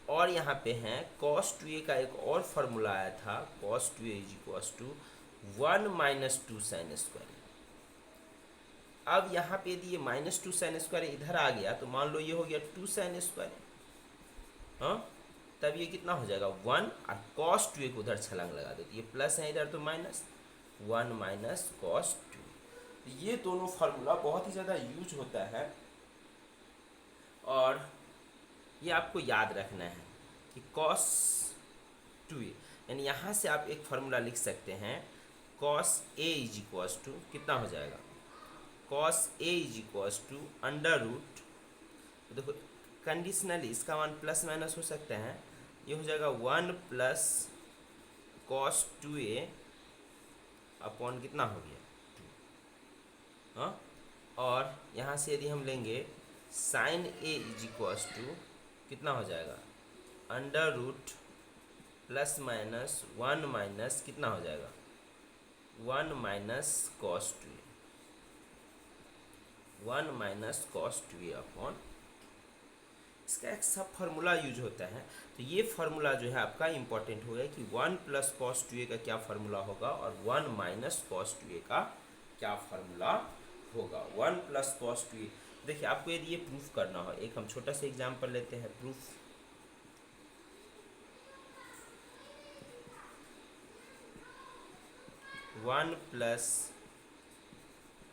और यहाँ पे हैं cos 2a का एक और फार्मूला आया था, cos 2a is equal to 1 minus 2 sine square. अब यहाँ पे यदि ये -2 साइन स्क्वायर इधर आ गया तो मान लो ये हो गया 2 साइन स्क्वायर, हाँ, तब ये कितना हो जाएगा 1, और cos 2a को उधर छलांग लगा दो तो ये प्लस है इधर, तो -1 माइनस cos 2। ये दोनों फार्मूला बहुत ही ज़्यादा यूज होता है, और ये आपको याद रखना है कि cos 2a, यानी यहाँ से आप एक फार्मूला लिख सकते हैं cos a is equal to कितना हो जाएगा, cos a is equal to under root, देखो कंडीशनली इसका मान प्लस माइनस हो सकता है, ये हो जाएगा 1 प्लस cos 2a अपॉन कितना हो गया 2, हाँ। और यहाँ से यदि हम लेंगे sine a is equal to कितना हो जाएगा under root plus minus 1 minus कितना हो जाएगा 1 minus cos 2a, 1 minus cos 2a upon इसका एक सब फार्मूला यूज होता है। तो ये फार्मूला जो है आपका इंपॉर्टेंट हो गया कि 1 प्लस कॉस 2a का क्या फार्मूला होगा और 1 माइनस कॉस 2a का क्या फार्मूला होगा। 1 प्लस कॉस 2a, देखिए आपको यदि ये प्रूफ करना हो, एक हम छोटा सा एग्जाम्पल लेते हैं proof. 1 plus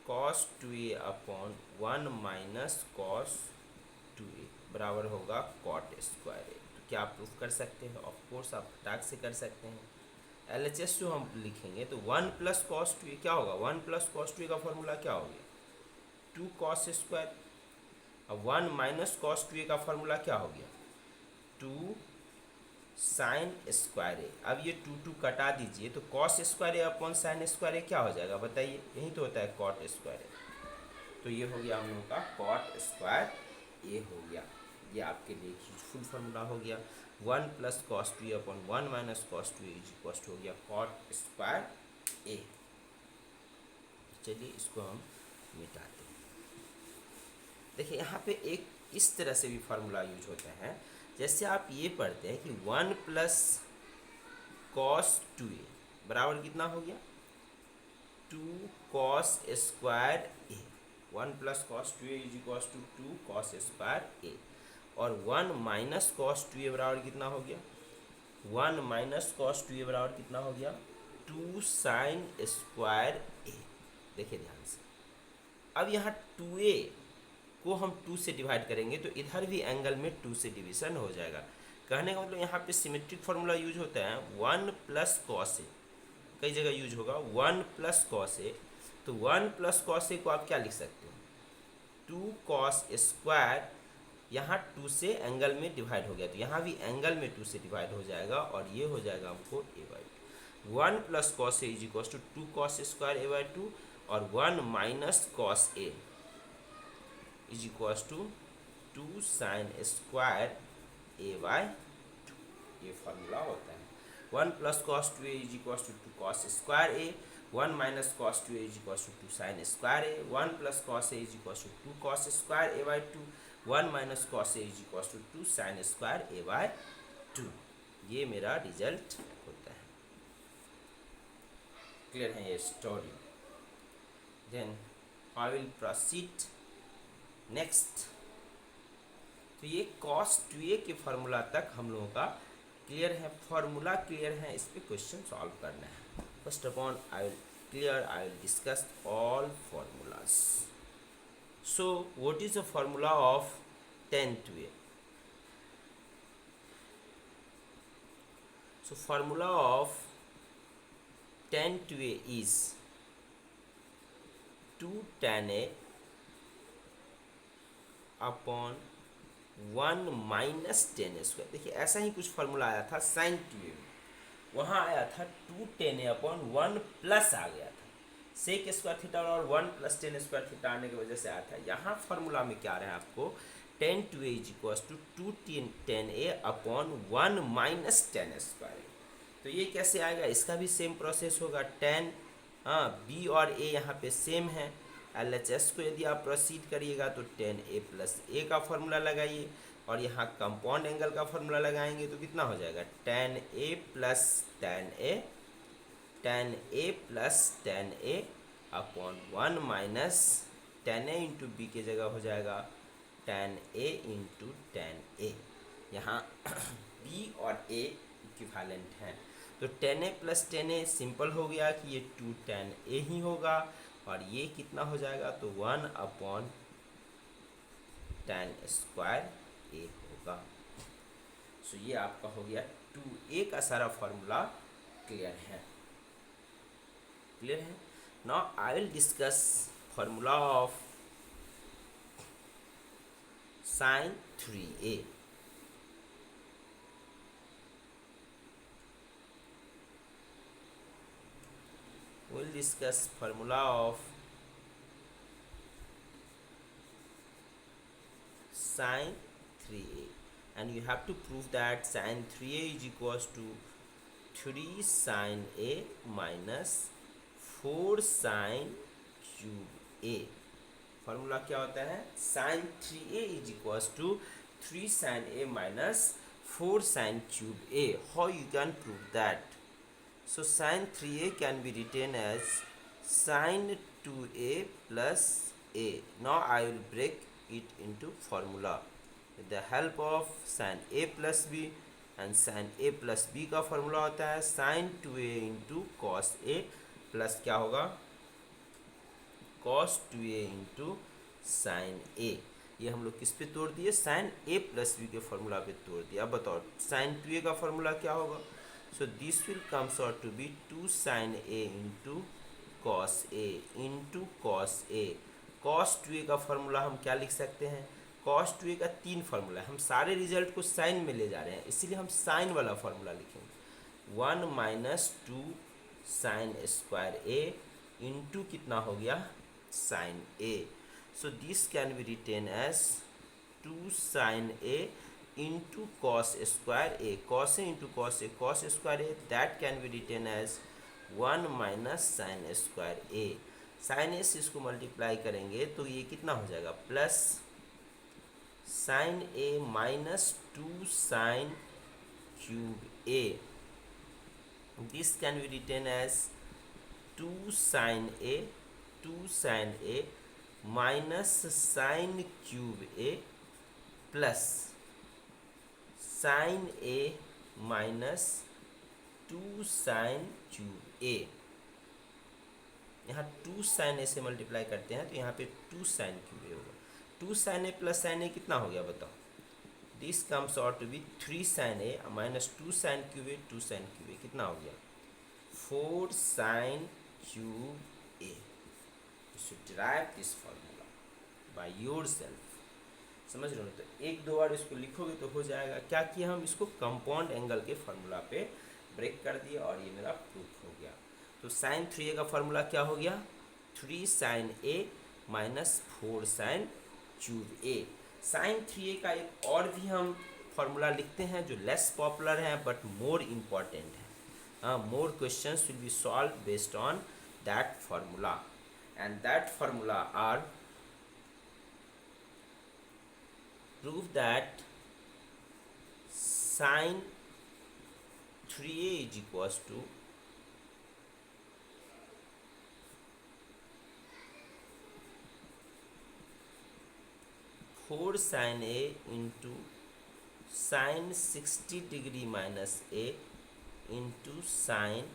cos 2a upon 1 minus cos 2a बराबर होगा कॉट स्क्वायर ए। तो क्या आप प्रूफ कर सकते हैं? ऑफ कोर्स आप फटाक से कर सकते हैं। LHS जो हम लिखेंगे तो 1 प्लस कॉस 2a क्या होगा, 1 प्लस कॉस 2a का फॉर्मूला क्या हो गया, 2 कॉस स्क्वायर। अब 1 माइनस कॉस 2a का फॉर्मूला क्या हो गया, 2 साइन स्क्वायर ए। अब ये 2 कटा दीजिए तो कॉस स्क्वायर ए अपॉन साइन स्क्वायर ए क्या हो जाएगा बताइए, यही तो होता है कॉट स्क्वायर ए। तो ये हो गया हम लोगों का कॉट स्क्वायर ए हो गया, ये आपके लिए यूजफुल फार्मूला हो गया। 1 plus cos 2 upon 1 minus cos 2 is equal हो गया कॉट स्क्वायर ए। चलिए इसको हम मिटाते हैं। देखिए यहाँ पे एक इस तरह से भी फार्मूला यूज होता है, जैसे आप ये पढ़ते हैं कि 1 प्लस कॉस 2a बराबर कितना हो गया, 2 cos square A. 1 plus cos 2a is equal to 2 cos square a. और 1 माइनस कॉस 2a बराबर कितना हो गया, 1 माइनस कॉस 2a बराबर कितना हो गया, 2 साइन स्क्वायर ए। देखिए ध्यान से, अब यहाँ 2a को हम 2 से डिवाइड करेंगे तो इधर भी एंगल में 2 से डिवीजन हो जाएगा। कहने का मतलब यहाँ पे सिमेट्रिक फार्मूला यूज होता है 1 प्लस कॉस ए, कई जगह यूज होगा 1 प्लस कॉस ए। तो 1 प्लस कॉस ए को आप क्या लिख सकते हो, 2 कॉस स्क्वायर, यहाँ 2 से एंगल में डिवाइड हो गया तो यहाँ भी एंगल में 2 से डिवाइड हो जाएगा और ये हो जाएगा हमको a/2। 1 plus cos A is equal to 2 cos square a/2 और 1 minus cos A is equal to 2 sine square a/2। ये फार्मूला होता है। 1 plus cos 2a is equal to 2 cos square A, 1 minus cos 2a is equal to 2 sine square A, 1 plus cos A is equal to 2 cos square a/2, 1 minus cos A is equal to 2 sine square a/2। ये मेरा result होता है। Clear है ये story? Then I will proceed next. तो ये cos 2a के formula तक हम लोगों का क्लियर है, फार्मूला क्लियर है, इस पर क्वेश्चन सॉल्व करना है। First upon I will discuss all formulas. So what is the formula of tan 2a? So formula of tan 2a is 2 tan a upon 1 minus tan square. देखिए ऐसा ही कुछ formula आया था साइन 2a में, वहाँ आया था 2 tan a अपॉन 1 प्लस आ गया था सेक स्क्वायर थीटा और 1 प्लस टेन स्क्वायर थीटा आने की वजह से आया था। यहाँ फार्मूला में क्या आ रहा है आपको, tan 2a is equal to 2 tan a upon 1 minus tan square. तो ये कैसे आएगा, इसका भी सेम प्रोसेस होगा। tan b और a यहाँ पे सेम है। LHS को यदि आप प्रोसीड करिएगा तो tan a प्लस a का फार्मूला लगाइए और यहाँ कंपाउंड एंगल का फार्मूला लगाएंगे तो कितना हो जाएगा, tan a plus tan a upon 1 minus tan a into B की जगह हो जाएगा tan a into tan a। यहाँ b और a इक्विवेलेंट हैं तो tan a plus tan a simple हो गया कि ये 2 tan a ही होगा और ये कितना हो जाएगा तो 1 अपॉन tan स्क्वायर a होगा। सो ये आपका हो गया 2a का सारा फार्मूला क्लियर है। Now I will discuss formula of sine 3a। we'll discuss formula of sin 3a and you have to prove that sin 3a is equals to 3 sin a minus 4 sin cube a। Formula क्या होता है, sin 3a is equals to 3 sin a minus 4 sin cube a. How you can prove that? So sin 3a can be written as sin 2a plus a. Now I will break it into formula with the help of sin a plus b. And sin a plus B का formula होता है sin 2a into cos a plus क्या होगा cos 2a into sine a. ये हम लोग किस पे तोड़ दिए sin a प्लस बी के फॉर्मूला पे तोड़ दिया. अब बताओ sin 2a का फॉर्मूला क्या होगा. So this will comes out to be 2 sin a into cos a into cos a. cos 2a का फॉर्मूला हम क्या लिख सकते हैं. cos 2a का 3 फार्मूला है. हम सारे रिजल्ट को साइन में ले जा रहे हैं इसीलिए हम साइन वाला फार्मूला लिखेंगे. 1 minus 2 sine square a into कितना हो गया sine a. So this can be written as 2 sine a into cos square a. Cos a into cos a cos square a that can be written as 1 minus sine square a. Sine a से इसको multiply करेंगे तो ये कितना हो जाएगा plus sin a minus 2 sin cube a. This can be written as 2 sin a minus sin cube a plus sin a minus 2 sin cube a. यहाँ 2 sin a से मल्टीप्लाई करते हैं तो यहाँ पे 2 sin cube a होगा. 2 sin a plus sin a कितना हो गया बताओ. This comes out to be 3 sin a minus 2 sin cube a 2 sin cube a कितना हो गया 4 sin cube a. You should derive this formula by yourself. समझ रहे हो. तो एक दो बार इसको लिखोगे तो हो जाएगा. क्या किया हम इसको कंपाउंड एंगल के फार्मूला पे ब्रेक कर दिया और ये मेरा प्रूफ हो गया. तो sin 3a का फार्मूला क्या हो गया 3 sin a minus 4 sin cube a. sin 3a का एक और भी हम फार्मूला लिखते हैं जो लेस पॉपुलर है बट मोर इम्पॉर्टेंट है. More questions will be solve based on that formula and that formula are prove that sin 3a is equals to four sine a into sine 60 degree minus a into sine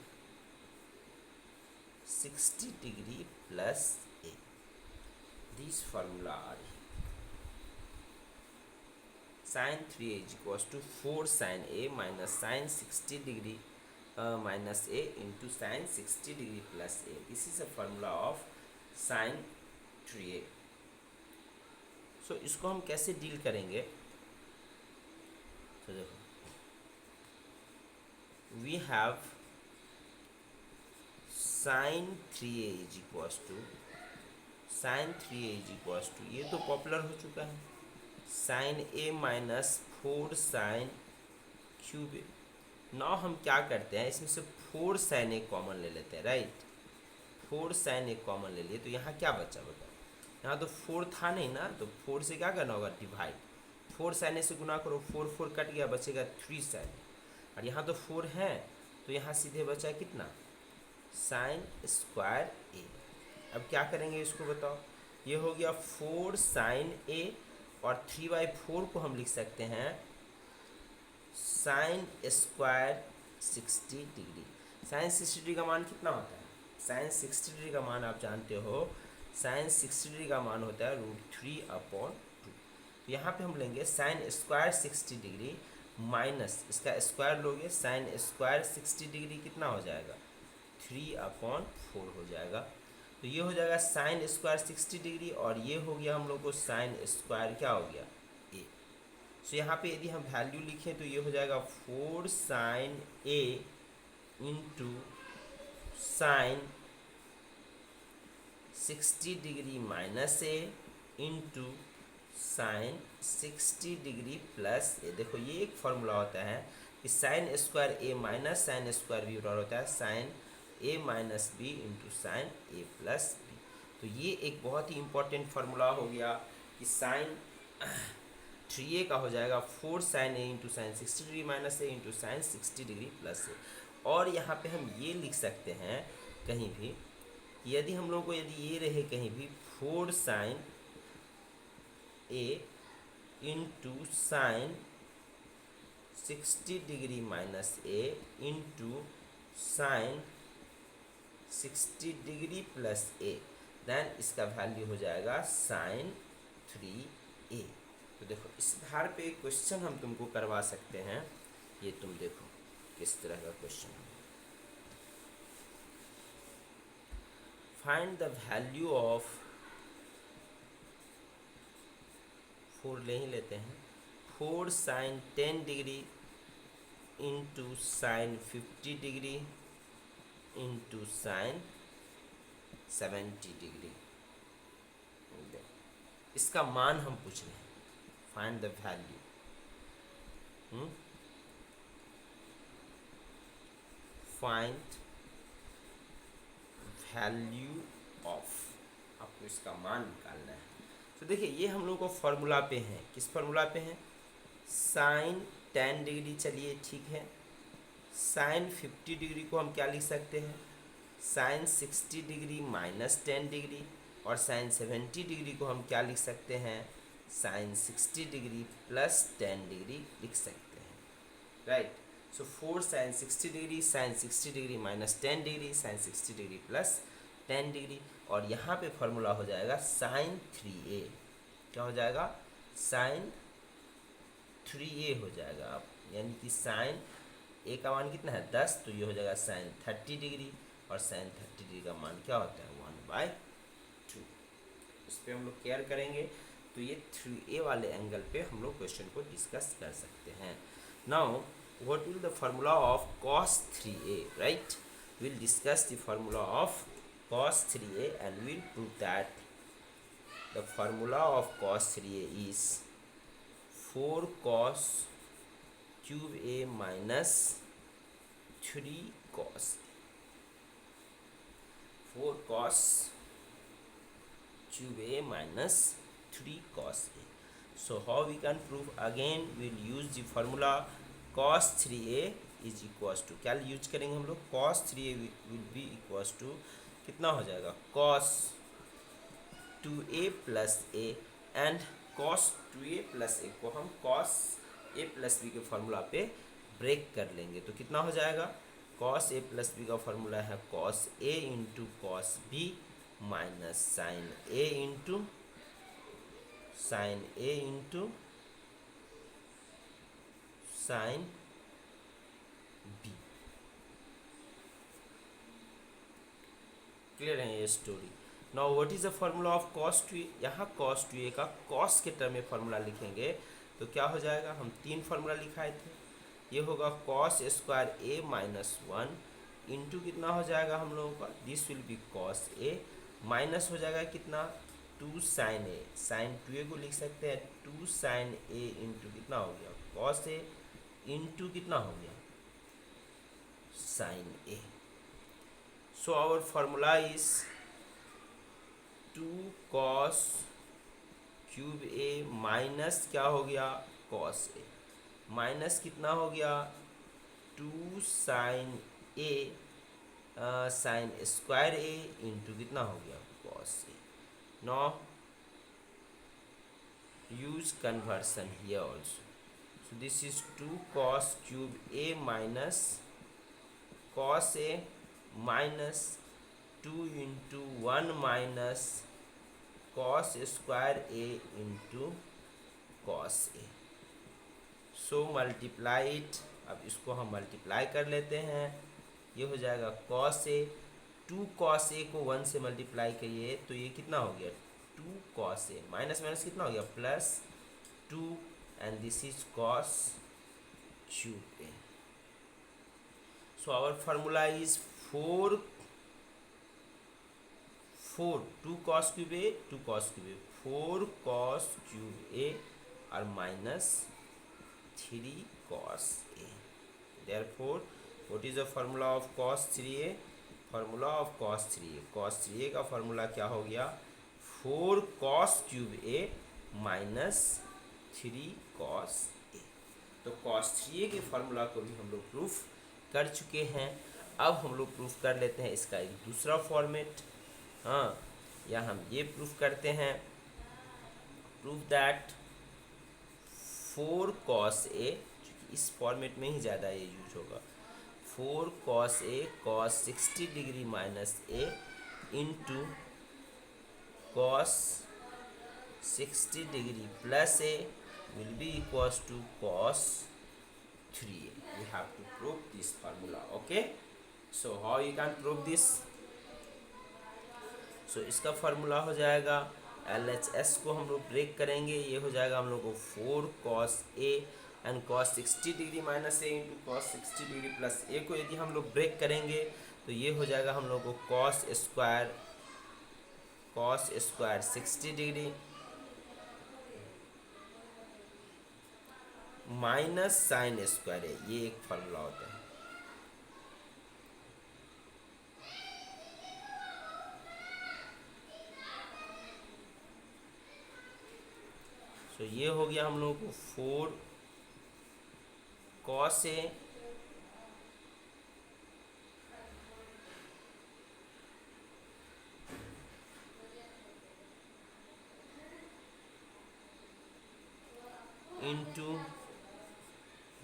60 degree plus a. This formula are sine 3a is equals to 4 sine a minus sine 60 degree minus a into sine 60 degree plus a. This is a formula of sine 3a. So इसको हम कैसे deal करेंगे. तो देखो we have sine 3a is equals to sine 3a is equals to ये तो popular हो चुका है sine a minus 4 sine cube a. Now हम क्या करते हैं इसमें से 4 साइन a कॉमन ले लेते हैं. राइट 4 साइन a कॉमन ले लिए तो यहाँ क्या बचा बताओ. यहाँ तो 4 था नहीं ना तो 4 से क्या करना होगा डिवाइड. 4 साइन a से गुना करो 4 4 कट गया बचेगा 3 साइन a. और यहाँ तो 4 है तो यहाँ सीधे बचा कितना साइन स्क्वायर a. अब क्या करेंगे इसको बताओ. ये हो गया 4 साइन a और 3/4 को हम लिख सकते हैं sine square 60 degree. Sine 60 degree का मान कितना होता है. साइन 60 डिग्री का मान आप जानते हो साइन 60 डिग्री का मान होता है √3/2. तो यहाँ पे हम लेंगे साइन स्क्वायर 60 डिग्री माइनस इसका स्क्वायर लोगे साइन स्क्वायर 60 डिग्री कितना हो जाएगा 3/4 हो जाएगा. तो ये हो जाएगा साइन स्क्वायर 60 डिग्री और ये हो गया हम लोग को साइन स्क्वायर क्या हो गया a. सो यहाँ पे यदि हम वैल्यू लिखें तो ये हो जाएगा 4 sine a into sine 60 degree minus a into sine 60 degree plus a. देखो ये एक फार्मूला होता है कि sine square a minus sine square b बराबर होता है sine a minus b into sine a plus b. तो ये एक बहुत ही इम्पोर्टेंट फार्मूला हो गया कि साइन 3a का हो जाएगा 4 sine A into sine 60 degree minus A into sine 60 degree plus ए। और यहाँ पे हम ये लिख सकते हैं कहीं भी, यदि हम लोग को यदि ये रहे कहीं भी 4 sine A into sine 60 degree minus A into sine 60 degree plus A, then इसका वैल्यू हो जाएगा साइन 3a। तो देखो इस आधार पे क्वेश्चन हम तुमको करवा सकते हैं, ये तुम देखो किस तरह का क्वेश्चन है। फाइंड द वैल्यू ऑफ 4 ले ही लेते हैं, 4 sine 10 degree into sine 50 degree into sine 70 degree. इसका मान हम पूछ रहे हैं, find the value, find value of, आपको इसका मान निकालना है। तो देखिए ये हम लोग को फॉर्मूला पे है, किस फॉर्मूला पे है, साइन 10 डिग्री, चलिए ठीक है। साइन 50 डिग्री को हम क्या लिख सकते हैं, साइन 60 डिग्री माइनस 10 डिग्री, और साइन 70 डिग्री को हम क्या लिख सकते हैं, साइन 60 डिग्री प्लस 10 डिग्री लिख सकते हैं, right. So 4 sine 60 degree, sine 60 degree minus 10 degree, sine 60 degree plus 10 degree, और यहाँ पे फॉर्मूला हो जाएगा साइन 3a। क्या हो जाएगा, साइन 3a हो जाएगा आप, यानी कि साइन ए का मान कितना है 10, तो ये हो जाएगा साइन 30 डिग्री, और साइन 30 डिग्री का मान क्या होता है 1/2। इस पर हम लोग केयर करेंगे, तो ये 3a वाले एंगल पे हम लोग क्वेश्चन को डिस्कस कर सकते हैं। Now what will the formula of cos 3a, right? We'll discuss the formula of cos 3a and we'll prove that the formula of cos 3a is 4 cos cube a minus 3 cos a, 4 cos cube a minus 3 cos a. So how we can prove, again we'll use the formula cos 3a is equals to, क्या use करेंगे हम लोग, cos 3a will be equals to कितना हो जाएगा, cos 2a plus a, and cos 2a plus a को हम cos a plus b के फॉर्मूला पे ब्रेक कर लेंगे, तो कितना हो जाएगा, cos a प्लस b का फॉर्मूला है cos a into cos b minus sine a into sine a into sine B. Clear है ये story. Now what is the formula of cos 2a, यहाँ cos 2a का cos के term में formula लिखेंगे तो क्या हो जाएगा, हम 3 फार्मूला लिखाए थे, ये होगा cos square a minus 1 into कितना हो जाएगा हम लोगों का, this will be cos a, minus हो जाएगा कितना 2 साइन a, साइन 2a को लिख सकते हैं 2 साइन a इंटू कितना हो गया cos a इंटू कितना हो गया sine a। So our formula is 2 cos cube a minus क्या हो गया cos a, माइनस कितना हो गया 2 sine a sine square a into कितना हो गया cos a। Now use conversion here also, so this is 2 cos cube a minus cos a minus 2 into 1 minus cos square a into cos a, so multiply it। अब इसको हम multiply कर लेते हैं, ये हो जाएगा cos a, 2 cos a को 1 से मल्टीप्लाई करिए तो ये कितना हो गया 2 cos a, माइनस माइनस कितना हो गया plus 2, and this is cos cube a। So our formula is 4 2 cos cube a 2 cos cube a, 4 cos cube a और minus 3 cos a। Therefore what is the formula of cos 3a, formula of cos 3a, cos 3a का formula क्या हो गया 4 cos cube a minus 3 cos a। तो cos 3a के formula को भी हम लोग प्रूफ कर चुके हैं। अब हम लोग प्रूफ कर लेते हैं इसका एक दूसरा फॉर्मेट। हाँ, या हम ये प्रूफ करते हैं, प्रूफ दैट 4 cos a, चूँकि इस फॉर्मेट में ही ज़्यादा ये यूज होगा, 4 cos a cos 60 degree minus a into cos 60 degree plus a will be equals to cos 3a. We have to prove this formula. Okay, so how you can prove this? So इसका formula हो जाएगा, LHS को हम लोग break करेंगे, ये हो जाएगा हम लोग को 4 cos a and cos 60 degree minus a into cos 60 degree plus a को यदि हम लोग ब्रेक करेंगे तो ये हो जाएगा हम लोग को cos square 60 degree minus sine square है, ये एक फार्मूला होता है। तो ये हो गया हम लोगों को 4 cos a into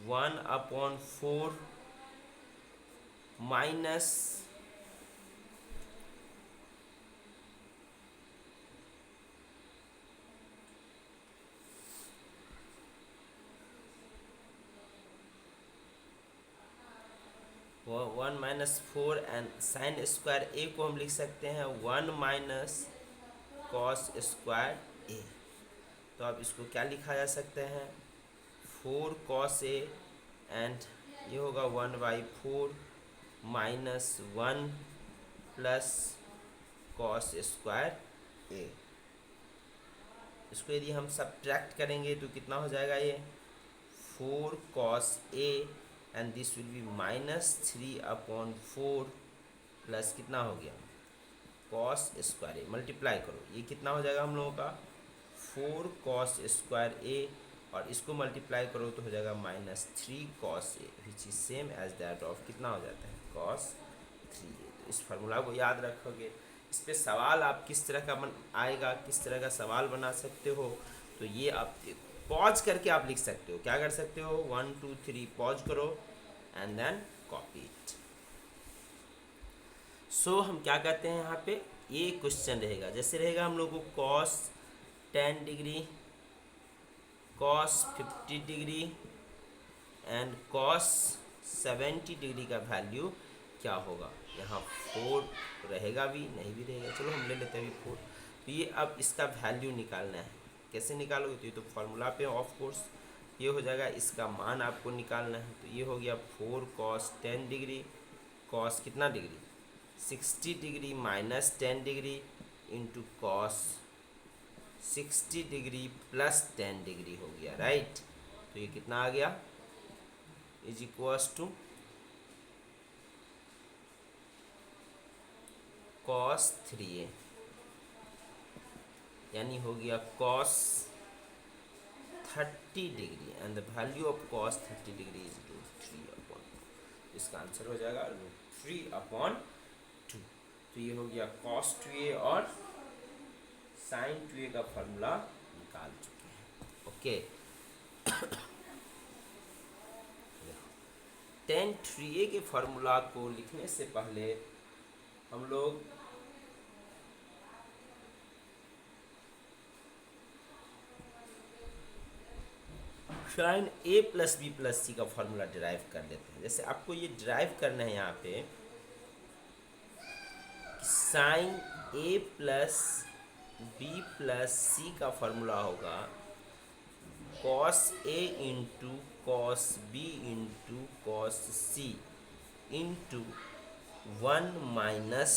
1/4 minus 1 - 4 and sine square ए को हम लिख सकते हैं 1 माइनस कॉस स्क्वायर ए। तो अब इसको क्या लिखा जा सकता है, 4 cos a एंड ये होगा 1/4 माइनस 1 प्लस कॉस स्क्वायर ए। इसको यदि हम सब्ट्रैक्ट करेंगे तो कितना हो जाएगा, ये 4 cos a and this will be minus 3/4 plus कितना हो गया cos स्क्वायर ए। मल्टीप्लाई करो, ये कितना हो जाएगा हम लोगों का 4 cos स्क्वायर ए और इसको मल्टीप्लाई करो तो हो जाएगा minus 3 cos A which is same as that of कितना हो जाता है cos 3a। तो इस फार्मूला को याद रखोगे। इस पे सवाल आप किस तरह का आएगा, किस तरह का सवाल बना सकते हो, तो ये आप पॉज करके आप लिख सकते हो। क्या कर सकते हो, 1 2 3 पॉज करो एंड देन कॉपी इट। सो हम क्या करते हैं यहाँ पे, ये क्वेश्चन रहेगा, जैसे रहेगा हम लोग को cos 10 degree, cos 50 degree and cos 70 degree का वैल्यू क्या होगा। यहाँ 4 रहेगा भी, नहीं भी रहेगा, चलो हम ले लेते हैं अभी 4। तो ये अब इसका वैल्यू निकालना है। कैसे निकालोगे, तो ये तो फार्मूला पे ऑफ कोर्स, ये हो जाएगा इसका मान आपको निकालना है। तो ये हो गया 4 cos 10 डिग्री, cos कितना degree 60 degree minus 10 degree into cos 60 degree plus 10 degree हो गया, राइट। तो ये कितना आ गया, is equals to cos 3a, यानी हो गया cos 30 degree and the value of cos 30 degree is √3/2। इसका आंसर हो जाएगा √3/2। तो ये हो गया cos 2a और sin 2a का फार्मूला निकाल चुके हैं। ओके, tan 3a के फार्मूला को लिखने से पहले हम लोग sin a plus B plus सी का फार्मूला डिराइव कर लेते हैं। जैसे आपको ये डिराइव करना है यहाँ पे, sin a plus B plus सी का फार्मूला होगा cos a into cos b into cos c into 1 minus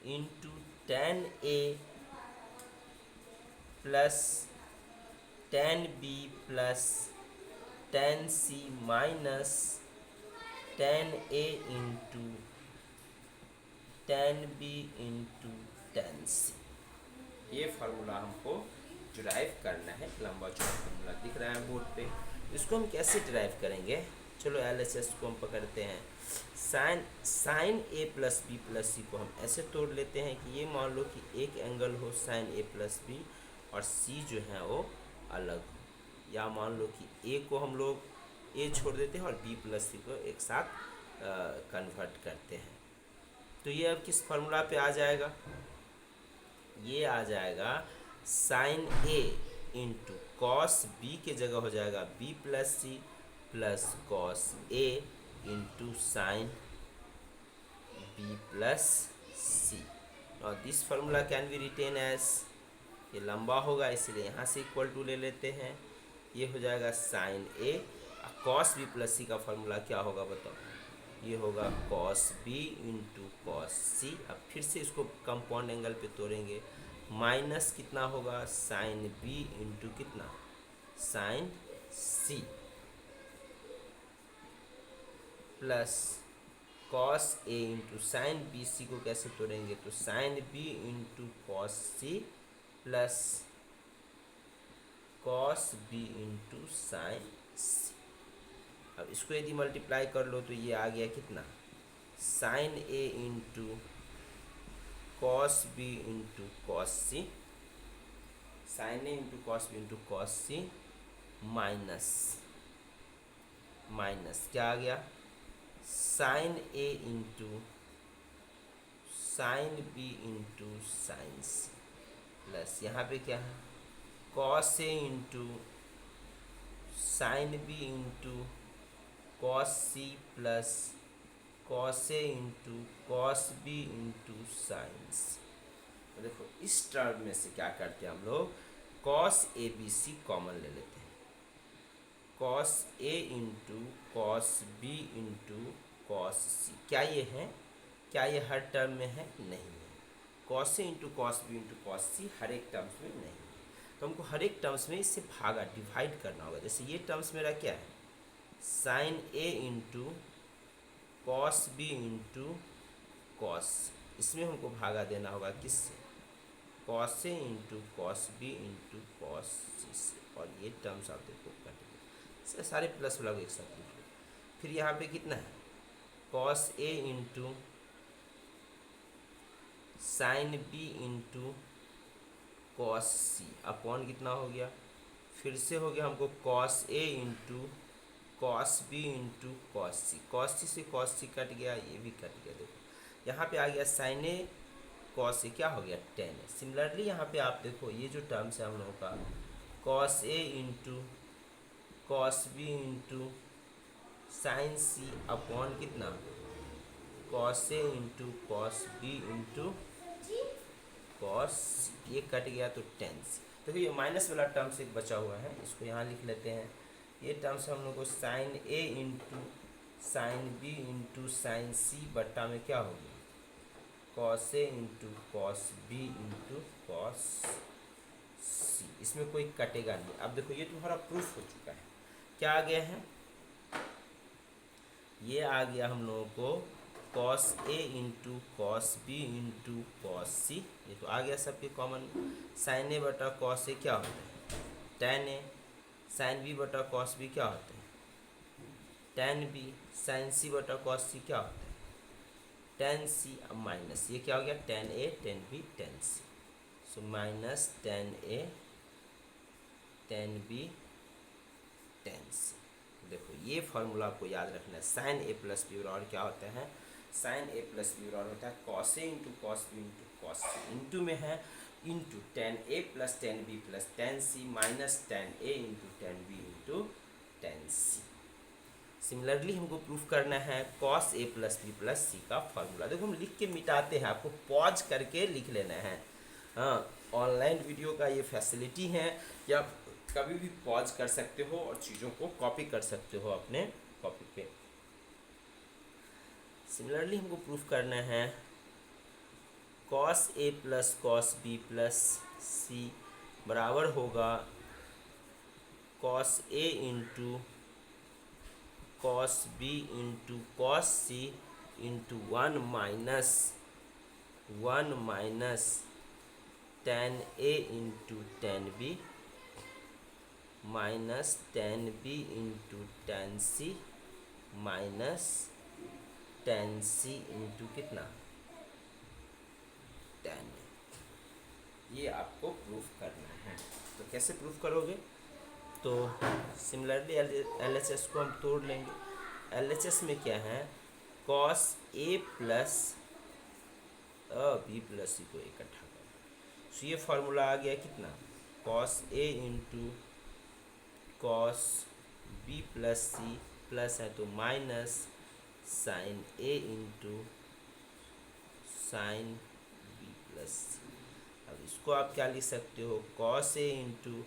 into tan a plus tan b plus tan c minus tan a into tan b into tan c। ये formula हमको derive करना है। लंबा चौड़ा formula दिख रहा है board पे। इसको हम कैसे डिराइव करेंगे? चलो LHS को हम पकड़ते हैं। साइन ए प्लस बी प्लस सी को हम ऐसे तोड़ लेते हैं कि ये मान लो कि एक एंगल हो साइन ए प्लस बी और सी जो है वो अलग हो, या मान लो कि ए को हम लोग ए छोड़ देते हैं और बी प्लस सी को एक साथ कन्वर्ट करते हैं। तो ये अब किस फार्मूला पे आ जाएगा? ये आ जाएगा साइन ए इंटू कॉस बी के जगह हो जाएगा B plus C plus cos ए into sine B plus C. और this formula can be written as, ये लंबा होगा इसलिए यहाँ से इक्वल टू ले लेते हैं। ये हो जाएगा साइन ए, कॉस बी प्लस सी का फार्मूला क्या होगा बताओ? ये होगा कॉस बी इंटू कॉस सी। अब फिर से इसको कंपाउंड एंगल पे तोड़ेंगे, माइनस कितना होगा साइन बी इंटू कितना साइन सी प्लस कॉस ए इंटू साइन बी सी को कैसे तोड़ेंगे? तो sine B into cos C plus cos B into sine C. अब इसको यदि मल्टीप्लाई कर लो तो ये आ गया कितना साइन ए into cos B into cos C, sine ए into cos B into cos C minus क्या आ गया साइन ए into sine B into sine C plus यहाँ पे क्या है कॉस ए into sine B into cos C plus cos ए into cos B into sine C. तो देखो इस टर्म में से क्या करते हैं हम लोग, cos A B C common ले लेते हैं। कॉस ए into cos B into cos C, क्या ये है? क्या ये हर टर्म में है? नहीं है। कॉस ए into cos B into cos C हर एक टर्म्स में नहीं है। तो हमको हर एक टर्म्स में इससे भागा डिवाइड करना होगा। जैसे ये टर्म्स मेरा क्या है साइन ए into cos B into cos, इसमें हमको भागा देना होगा किससे? कॉस ए into cos B into cos C से। और ये टर्म्स आप देखो कट गए, सारे प्लस वाला एक साथ लिख लो। फिर यहाँ पे कितना है कॉस ए into sine B into cos C upon कितना हो गया, फिर से हो गया हमको कॉस ए into cos B into cos C. Cos C से कॉस सी कट गया, ये भी कट गया। देखो यहाँ पे आ गया साइन ए कॉस ए, क्या हो गया टेन ए। सिमिलरली यहाँ पे आप देखो ये जो टर्म्स है हम लोगों का कॉस ए into cos B into sine C upon कितना कॉस ए into cos B into cos, ये कट गया तो टेन सी। देखो ये माइनस वाला टर्म्स एक बचा हुआ है, इसको यहाँ लिख लेते हैं। ये टर्म्स हम लोग को साइन ए into sine B into sine C बट्टा में क्या हो गया कॉस ए into cos B into cos C. इसमें कोई कटेगा नहीं। अब देखो ये तुम्हारा प्रूफ हो चुका है। क्या आ गया है? ये आ गया हम लोगों को कॉस ए into cos B into cos C. ये तो आ गया सबके कॉमन। साइन ए बटा कॉस ए क्या होता है टेन ए, साइन बी बटा कॉस बी क्या होता है टेन बी, साइन सी बटा कॉस सी क्या होता है टेन सी। अब माइनस ये क्या हो गया टेन ए टेन बी टेन सी, सो माइनस टेन ए टेन बी टेन सी। देखो ये फॉर्मूला आपको याद रखना है। साइन ए प्लस बी और क्या होता है साइन ए प्लस बी और होता है कॉस ए into cos B into cos C, into में है इंटू टेन ए plus tan B plus tan C minus tan ए into tan B into tan C. Similarly हमको प्रूफ करना है कॉस ए प्लस बी प्लस सी का formula. देखो हम लिख के मिटाते हैं, आपको पॉज करके लिख लेना है। हाँ, ऑनलाइन वीडियो का ये फैसिलिटी है कि आप कभी भी पॉज कर सकते हो और चीज़ों को कॉपी कर सकते हो अपने कॉपी पे। सिमिलरली हमको प्रूफ करना है कॉस ए plus cos B plus C बराबर होगा कॉस ए into cos B into cos C into one minus tan ए into tan B minus tan B into tan C minus tan C into कितना, tan. ये आपको proof करना है। तो कैसे proof करोगे? तो सिमिलरली एलएचएस को हम तोड़ लेंगे। एलएचएस में क्या है, कॉस ए प्लस बी प्लस सी को इकट्ठा करना। तो ये फार्मूला आ गया कितना, कॉस ए into cos B plus C plus है तो माइनस साइन ए into sine B plus C. अब इसको आप क्या लिख सकते हो, कॉस ए into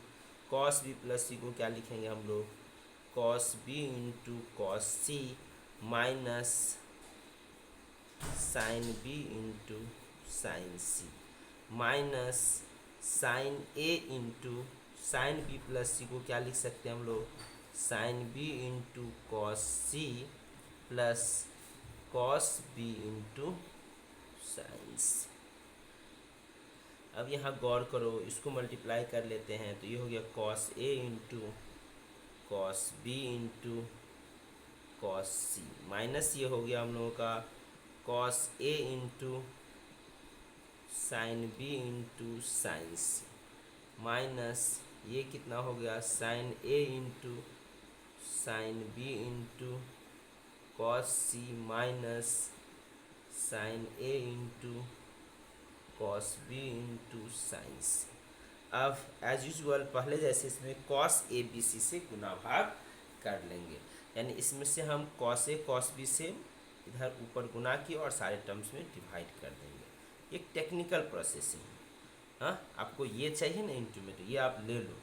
cos B plus C को क्या लिखेंगे हम लोग, cos B into cos C minus sine B into sine C minus sine ए into sine B plus C को क्या लिख सकते हैं हम लोग, sine B into cos C plus cos B into sine C. अब यहाँ गौर करो, इसको मल्टीप्लाई कर लेते हैं तो ये हो गया कॉस ए into cos B into cos C minus ये हो गया हम लोगों का कॉस ए into sine B into sine C minus ये कितना हो गया साइन ए into sine B into cos C minus sine ए into cos B into sine C. अब एज यूजुअल पहले जैसे इसमें कॉस ए बी सी से गुना भाग कर लेंगे, यानी इसमें से हम कॉस ए कॉस बी से इधर ऊपर गुना किए और सारे टर्म्स में डिवाइड कर देंगे। एक टेक्निकल प्रोसेस है। हाँ, आपको ये चाहिए ना इंटू में, तो ये आप ले लो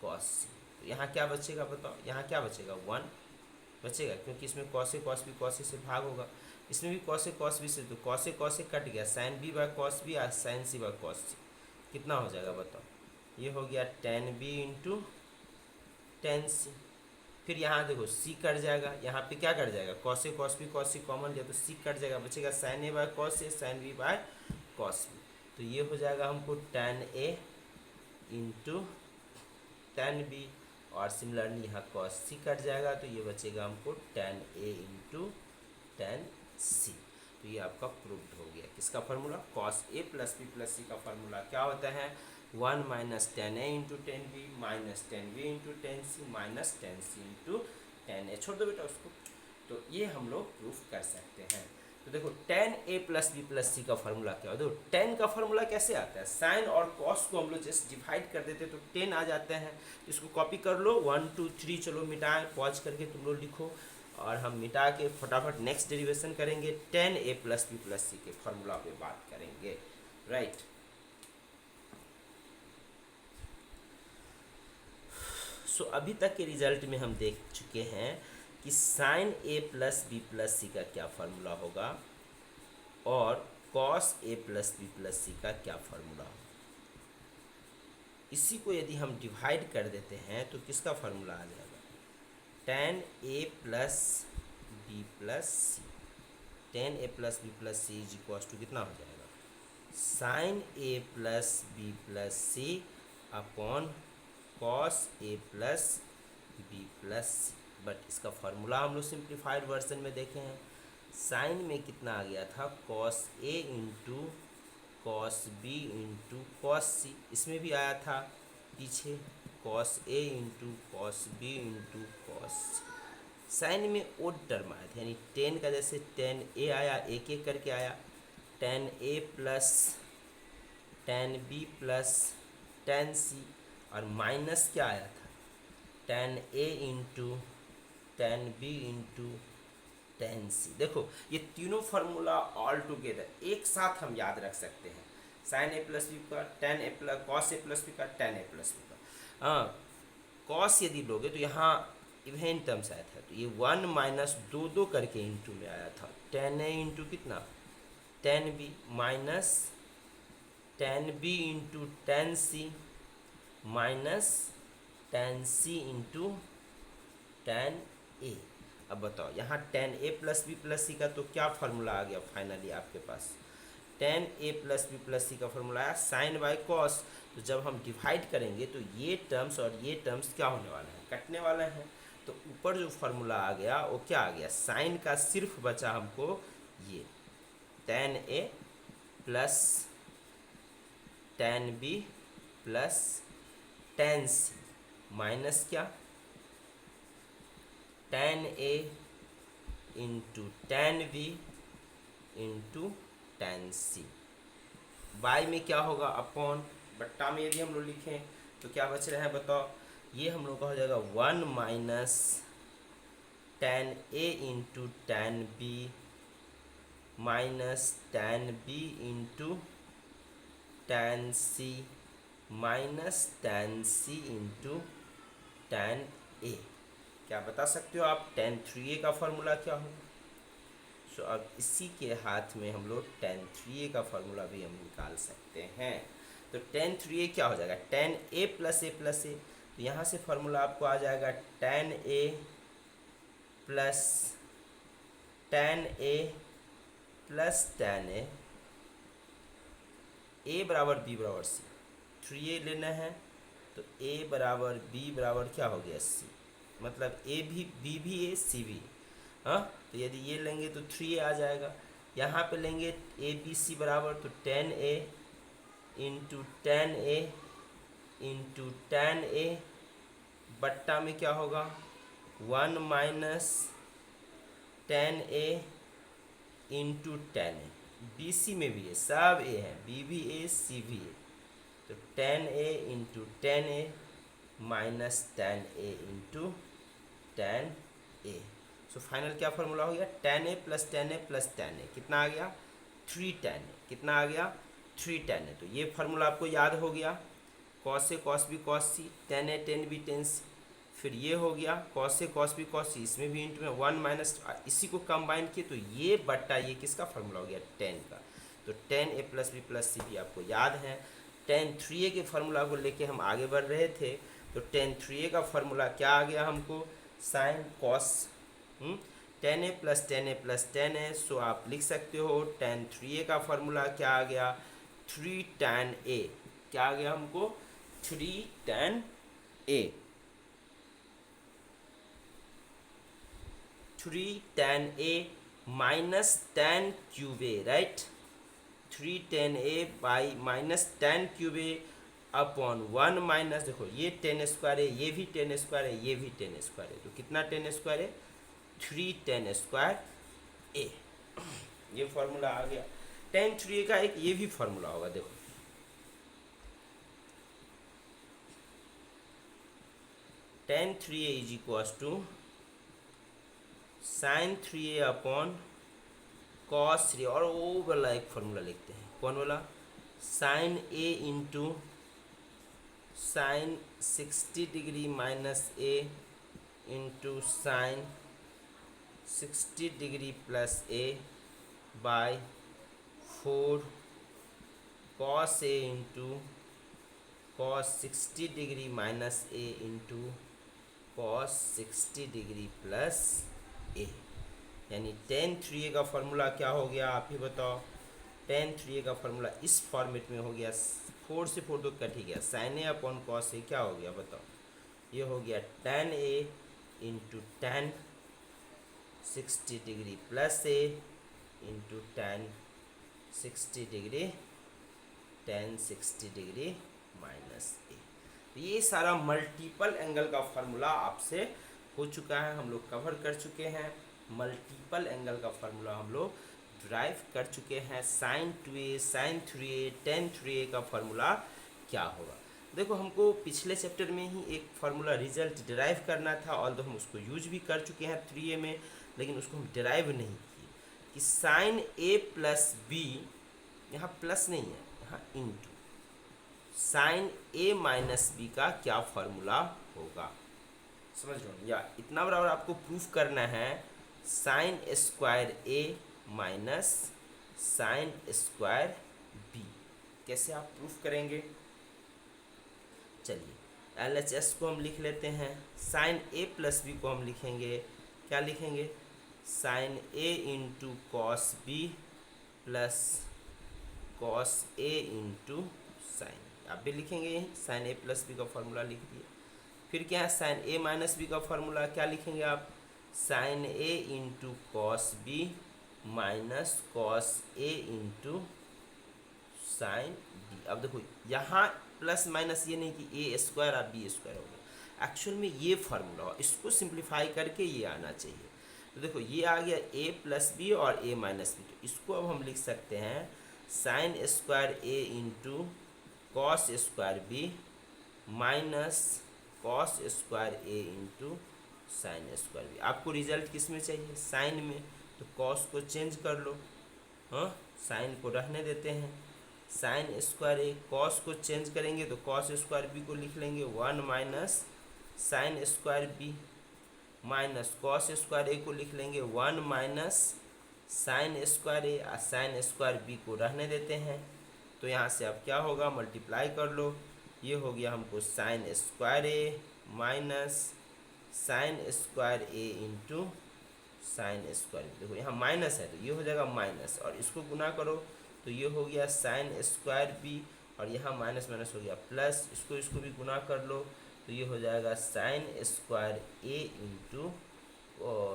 कॉस सी। तो यहाँ क्या बचेगा बताओ, यहाँ क्या बचेगा, 1 बचेगा, क्योंकि इसमें कॉस ए से भाग होगा, इसमें भी कॉस ए से, तो कॉस ए कट गया, sine B by cos B और sine C by cos C कितना हो जाएगा बताओ, ये हो गया tan B into tan C. फिर यहाँ देखो सी कट जाएगा, यहाँ पे क्या कट जाएगा, कॉस सी कॉमन लिया तो सी कट जाएगा, बचेगा sine A by cos A sine B by cos B. तो ये हो जाएगा हमको टेन ए इंटू टेन बी और सिमिलरली यहाँ कॉस सी कट जाएगा तो ये बचेगा हमको टेन ए इंटू टेन सी। तो ये आपका प्रूव्ड हो गया किसका फार्मूला, कॉस ए प्लस बी प्लस सी का फार्मूला क्या होता है, 1 माइनस टेन ए into tan B minus tan B into tan C minus tan C into tan ए। छोड़ दो बेटा उसको। तो ये हम लोग प्रूफ कर सकते हैं। तो देखो टेन ए प्लस बी प्लस सी का फार्मूला क्या है, देखो टेन का फार्मूला कैसे आता है, साइन और कॉस को हम लोग जस्ट डिवाइड कर देते तो 10 आ जाते हैं। इसको कॉपी कर लो, 1 2 3 चलो मिटाएं, पॉज करके तुम लोग लिखो और हम मिटा के फटाफट नेक्स्ट डेरिवेशन करेंगे, टेन ए प्लस बी प्लस सी के फार्मूला पे बात करेंगे, राइट। सो अभी तक के रिजल्ट में हम देख चुके हैं कि साइन ए प्लस बी प्लस सी का क्या फार्मूला होगा और cos A plus B plus सी का क्या फार्मूला होगा। इसी को यदि हम डिवाइड कर देते हैं तो किसका फार्मूला आ जाएगा, tan A plus B plus C, tan A plus B plus C is equal to कितना हो जाएगा, sine A plus B plus C upon cos A plus B plus C. But इसका फार्मूला हम लोग simplified version में देखे हैं, sign में कितना आ गया था, कॉस ए into cos B into cos C, इसमें भी आया था पीछे कॉस ए into cos B into cos C. Sine में ओड टर्म आया था, यानी 10 का जैसे 10 ए आया, एक एक करके आया, 10 ए प्लस 10 बी प्लस 10 सी, और माइनस क्या आया था, 10 ए इंटू 10 बी इंटू 10 सी। देखो ये तीनों फार्मूला ऑल टुगेदर एक साथ हम याद रख सकते हैं, साइन ए प्लस बी का 10 ए प्लस कॉस ए प्लस बी का 10 ए प्लस बी का। हाँ, कॉस यदि लोगे तो यहाँ इवेंट टर्म्स आया था, तो ये 1 माइनस दो दो करके इंटू में आया था, 10 ए इंटू कितना 10 बी माइनस 10 बी इंटू 10 सी माइनस 10 सी इंटू 10 ए। अब बताओ यहाँ 10 ए प्लस बी प्लस सी का तो क्या फार्मूला आ गया फाइनली आपके पास, टेन ए प्लस बी प्लस सी का फॉर्मूला आया साइन बाई कॉस। तो जब हम डिवाइड करेंगे तो ये टर्म्स और ये टर्म्स क्या होने वाला है, कटने वाला है। तो ऊपर जो फार्मूला आ गया वो क्या आ गया, साइन का सिर्फ बचा हमको ये टेन ए plus tan B plus tan C minus क्या, tan A into tan B into tan C. By में क्या होगा, अपॉन, बट्टा में यदि हम लोग लिखें तो क्या बच रहा है बताओ, ये हम लोग का हो जाएगा one minus tan A into tan B minus tan B into tan C minus tan C into tan A. क्या बता सकते हो आप, टेन थ्री ए का फॉर्मूला क्या होगा। सो अब इसी के हाथ में हम लोग टेन थ्री ए का फॉर्मूला भी हम निकाल सकते हैं। तो टेन थ्री ए क्या हो जाएगा, टेन ए प्लस ए प्लस ए। तो यहाँ से फॉर्मूला आपको आ जाएगा टेन ए प्लस टेन ए प्लस टेन ए बराबर बी बराबर सी। थ्री ए लेना है तो ए बराबर बी बराबर क्या हो गया सी, मतलब ए भी बी भी ए सी भी। हाँ, तो यदि ये लेंगे तो थ्री ए आ जाएगा। यहाँ पे लेंगे ए बी सी बराबर, तो टेन ए इंटू टेन ए इंटू टेन ए बट्टा में क्या होगा, वन माइनस टेन ए इंटू टेन ए। बी सी में भी है, सब ए है, बी भी ए सी भी है। तो टेन ए इंटू टेन ए माइनस टेन ए इंटू टेन ए। सो फाइनल क्या फॉर्मूला हो गया, टेन ए प्लस टेन ए प्लस टेन ए, कितना आ गया थ्री टेन ए, कितना आ गया थ्री टेन ए। तो ये फार्मूला आपको याद हो गया, कॉस ए कॉस बी कॉस सी, टेन ए टेन बी टेन सी। फिर ये हो गया कॉस ए कॉस बी कॉस सी, इसमें भी इंटू में वन माइनस, इसी को कंबाइन किए तो ये बट्टा ये किसका फार्मूला हो गया, टेन का। तो टेन ए प्लस बी प्लस सी भी आपको याद है। टेन थ्री ए के फार्मूला को लेके हम आगे बढ़ रहे थे। तो टेन थ्री ए का फार्मूला क्या आ गया हमको, साइन कॉस टेन ए प्लस टेन ए प्लस टेन ए। सो आप लिख सकते हो टेन थ्री ए का फार्मूला क्या आ गया, थ्री टेन ए। क्या आ गया हमको, three ten A, three ten A minus ten cube A, right. Three ten A by minus ten cube A upon one minus, देखो ये टेन स्क्वायर है, ये भी टेन स्क्वायर है, ये भी टेन स्क्वायर है। तो कितना टेन स्क्वायर है, थ्री टेन स्क्वायर ए। ये फॉर्मूला आ गया। टेन थ्री का एक ये भी फॉर्मूला होगा, देखो tan three A is equals to sine three A upon cos three. और वो वाला एक फॉर्मूला लिखते हैं, कौन वाला, sine A into sine 60 degree minus A into sine 60 degree plus A by 4 cos A into cos 60 degree minus A into cos 60 degree plus A. यानी tan three ए का फॉर्मूला क्या हो गया, आप ही बताओ। टेन थ्री ए का फॉर्मूला इस format में हो गया, फोर से फोर तो कट ही गया, sine A upon cos A क्या हो गया बताओ, ये हो गया tan A into tan 60 degree plus A into tan 60 degree tan 60 degree minus A. तो ये सारा मल्टीपल एंगल का फार्मूला आपसे हो चुका है, हम लोग कवर कर चुके हैं। मल्टीपल एंगल का फार्मूला हम लोग ड्राइव कर चुके हैं। Sign to A, sign three A, ten three ए का फार्मूला क्या होगा। देखो हमको पिछले चैप्टर में ही एक फार्मूला रिजल्ट डिराइव करना था, और तो हम उसको यूज भी कर चुके हैं थ्री ए में, लेकिन उसको हम डिराइव नहीं किए कि साइन ए प्लस बी, यहाँ प्लस नहीं है, यहाँ इंटू साइन ए माइनस बी का क्या फार्मूला होगा, समझ रहे हो। या इतना बराबर आपको प्रूफ करना है sign square a minus sine square B. कैसे आप प्रूफ करेंगे, चलिए LHS को हम लिख लेते हैं। साइन ए प्लस बी को हम लिखेंगे, क्या लिखेंगे, साइन ए into cos B plus cos ए इंटू साइन, आप भी लिखेंगे यही साइन ए प्लस बी का फॉर्मूला लिख दिए। फिर क्या है साइन ए माइनस बी का फॉर्मूला क्या लिखेंगे आप, साइन ए into cos B minus cos ए इंटू साइन बी। अब देखो यहाँ प्लस माइनस ये नहीं कि ए स्क्वायर और बी स्क्वायर हो गया, एक्चुअल में ये फार्मूला हो, इसको सिंप्लीफाई करके ये आना चाहिए। तो देखो ये आ गया ए प्लस बी और ए माइनस बी, तो इसको अब हम लिख सकते हैं sine square A into cos square B minus cos square A into sine square B. आपको रिजल्ट किस में चाहिए, साइन में, तो कॉस को चेंज कर लो, हाँ साइन को रहने देते हैं, साइन स्क्वायर ए, कॉस को चेंज करेंगे तो कॉस स्क्वायर बी को लिख लेंगे 1 minus sine square B minus cos square ए को लिख लेंगे 1 माइनस साइन स्क्वायर ए, और साइन स्क्वायर बी को रहने देते हैं। तो यहाँ से अब क्या होगा, मल्टीप्लाई कर लो, ये हो गया हमको sign square a minus sine square A into sine square B. देखो यहाँ माइनस है तो ये हो जाएगा माइनस, और इसको गुना करो तो ये हो गया साइन स्क्वायर बी, और यहाँ माइनस माइनस हो गया प्लस, इसको भी गुना कर लो तो ये हो जाएगा sign square A into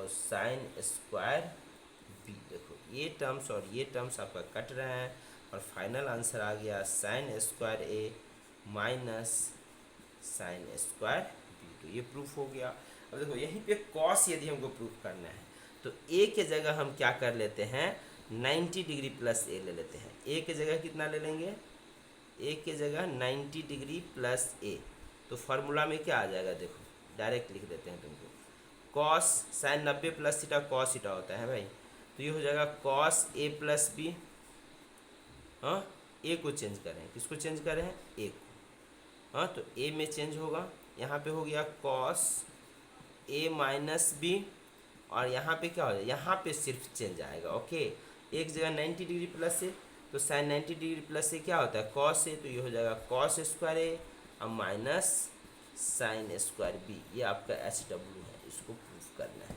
sine square B. देखो ये टर्म्स और ये टर्म्स आपका कट रहे हैं, और फाइनल आंसर आ गया sign square a minus sine square B. तो ये प्रूफ हो गया। अब देखो यहीं पे कॉस यदि हमको प्रूफ करना है तो ए के जगह हम क्या कर लेते हैं, 90 डिग्री प्लस ए ले लेते हैं। ए के जगह कितना ले लेंगे, ए के जगह 90 डिग्री प्लस ए, तो फार्मूला में क्या आ जाएगा, देखो डायरेक्ट लिख देते हैं तुमको, cos sine 90 plus theta cos theta होता है भाई, तो ये हो जाएगा कॉस ए प्लस बी, हाँ ए को चेंज करें, किसको चेंज करें, ए को, हाँ तो ए में चेंज होगा, यहाँ पे हो गया कॉस ए माइनस बी, और यहाँ पे क्या हो जाएगा, यहाँ पे सिर्फ चेंज आएगा, ओके। एक जगह 90 डिग्री प्लस से, तो साइन 90 डिग्री प्लस से क्या होता है कॉस ए, तो ये हो जाएगा कॉस स्क्वायर ए और माइनस साइन स्क्वायर बी, ये आपका SW है, इसको प्रूफ करना है।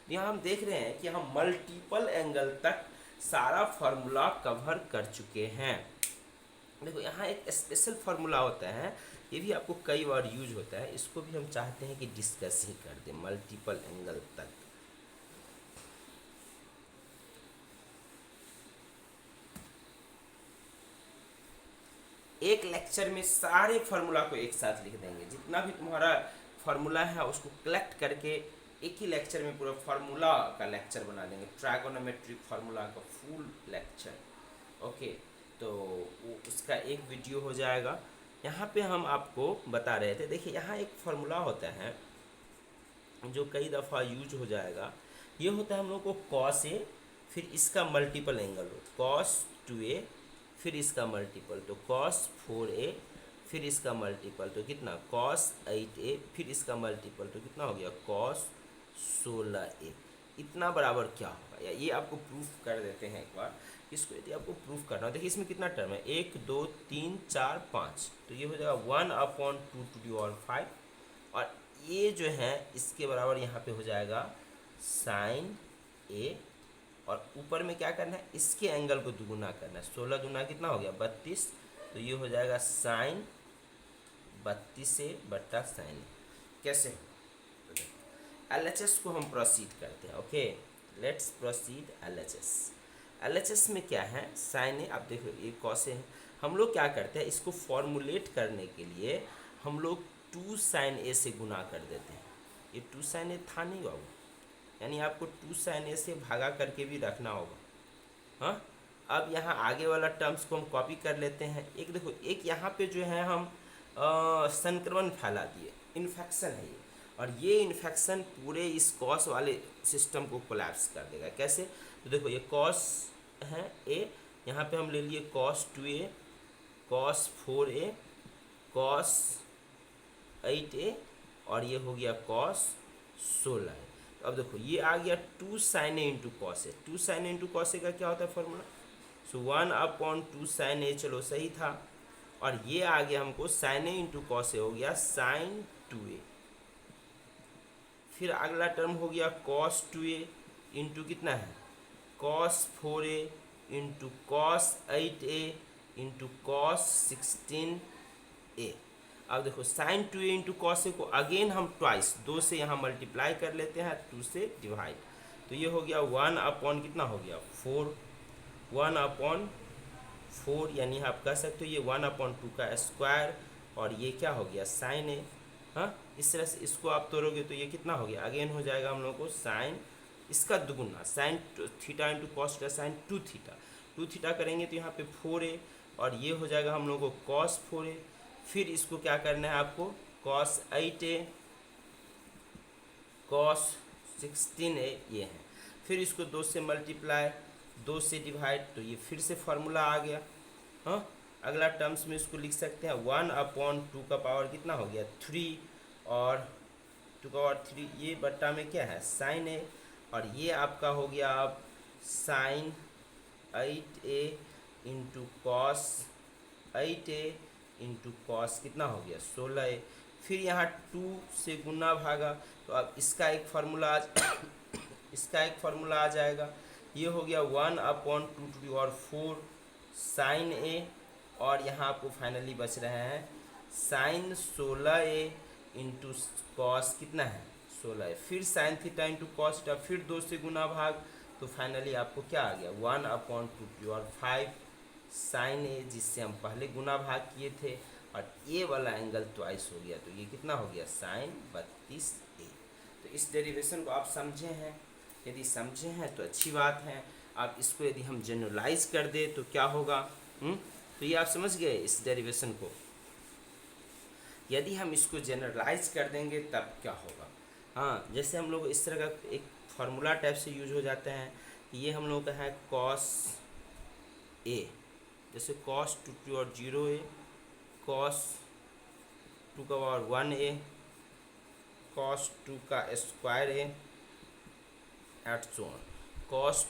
तो यहाँ हम देख रहे हैं कि हम मल्टीपल एंगल तक सारा फार्मूला कवर कर चुके हैं। देखो यहाँ एक स्पेशल फार्मूला होता है, ये भी आपको कई बार यूज होता है, इसको भी हम चाहते हैं कि डिस्कस ही कर दें मल्टीपल एंगल तक। एक लेक्चर में सारे फार्मूला को एक साथ लिख देंगे, जितना भी तुम्हारा फार्मूला है उसको कलेक्ट करके एक ही लेक्चर में पूरा फार्मूला का लेक्चर बना देंगे, ट्राइगोनोमेट्रिक फार्मूला का फुल लेक्चर, ओके। तो वो उसका एक वीडियो हो जाएगा। यहाँ पे हम आपको बता रहे थे, देखिए यहाँ एक फार्मूला होता है जो कई दफ़ा यूज हो जाएगा, ये होता है हम लोग को कॉस ए, फिर इसका मल्टीपल एंगल हो, कॉस 2a, फिर इसका मल्टीपल तो कॉस 4a, फिर इसका मल्टीपल तो कितना कॉस 8a, फिर इसका मल्टीपल तो कितना हो गया कॉस 16a। इतना बराबर क्या होगा, या ये आपको प्रूफ कर देते हैं एक बार। इसको यदि आपको प्रूफ करना हो, देखिए इसमें कितना टर्म है, 1 2 3 4 5, तो ये हो जाएगा 1/2 और ये जो है इसके बराबर यहाँ पे हो जाएगा साइन ए, और ऊपर में क्या करना है, इसके एंगल को दुगुना करना है, 16 दूना कितना हो गया 32, तो ये हो जाएगा साइन 32 बट्टा साइन। कैसे LHS को हम प्रोसीड करते हैं, ओके लेट्स प्रोसीड LHS में क्या है, साइन ए, आप देखो ये कॉस है, हम लोग क्या करते हैं, इसको फॉर्मुलेट करने के लिए हम लोग 2 साइन ए से गुना कर देते हैं। ये 2 साइन ए था नहीं बाबू, यानी आपको 2 साइन ए से भागा करके भी रखना होगा, हाँ। अब यहाँ आगे वाला टर्म्स को हम कॉपी कर लेते हैं। एक देखो, एक यहाँ पे जो है हम संक्रमण फैला दिए, इन्फेक्शन है ये, और ये इन्फेक्शन पूरे इस कॉस वाले सिस्टम को कोलैप्स कर देगा। कैसे, तो देखो ये कॉस है ए, यहाँ पे हम ले लिए cos 2a, cos 4a, cos 8a, और ये हो गया कॉस 16। अब देखो ये आ गया 2 साइन ए इंटू कॉस ए, 2 साइन ए इंटू कॉस ए का क्या होता है फॉर्मूला, सो 1/2 साइन ए, चलो सही था, और ये आ गया हमको साइन ए इंटू कॉस ए हो गया साइन 2a, फिर अगला टर्म हो गया कॉस 2a इंटू कितना है cos 4a into cos 8a into cos 16a। अब देखो साइन 2a इंटू कॉस ए को अगेन हम ट्वाइस 2 से यहाँ मल्टीप्लाई कर लेते हैं, 2 से डिवाइड, तो ये हो गया 1 अपॉन कितना हो गया 4, 1 अपॉन 4, यानी आप कह सकते हो ये 1 अपॉन 2 का स्क्वायर, और ये क्या हो गया साइन ए। हाँ, इस तरह से इसको आप तोड़ोगे तो ये कितना हो गया, अगेन हो जाएगा हम लोग को साइन इसका दुगुना sine theta into cos theta sine 2 theta, 2 theta करेंगे तो यहाँ पे 4a, और ये हो जाएगा हम लोग को कॉस 4a। फिर इसको क्या करना है आपको, कॉस 8a कॉस 16a ये है, फिर इसको 2 से मल्टीप्लाई 2 से डिवाइड, तो ये फिर से फार्मूला आ गया। हाँ, अगला टर्म्स में इसको लिख सकते हैं 1 अपॉन 2 का पावर कितना हो गया 3, और 2 का पावर 3, ये बट्टा में क्या है साइन ए, और ये आपका हो गया अब sine 8a into cos 8a into cos कितना हो गया 16a। फिर यहाँ 2 से गुना भागा, तो अब इसका एक फार्मूला इसका एक फार्मूला आ जाएगा, ये हो गया 1 upon 2 to the power 4 sine A, और यहाँ आपको फाइनली बच रहे हैं साइन 16a इंटू कॉस कितना है 16a, फिर sine theta into cos theta, फिर 2 से गुना भाग, तो फाइनली आपको क्या आ गया 1 upon 2 to the power 5 sine A, जिससे हम पहले गुना भाग किए थे, और ए वाला एंगल ट्वाइस हो गया, तो ये कितना हो गया साइन 32a। तो इस डेरिवेशन को आप समझे हैं, यदि समझे हैं तो अच्छी बात है। आप इसको यदि हम जनरलाइज कर दे तो क्या होगा, तो ये आप समझ गए इस डेरिवेशन को, यदि हम इसको जनरलाइज कर देंगे तब क्या होगा। हाँ, जैसे हम लोग इस तरह का एक फार्मूला टाइप से यूज हो जाते हैं, ये हम लोग का है कॉस ए, जैसे कॉस 2 टू और 0a, कॉस 2 का पावर 1a, कॉस 2 का square A, at so on, cos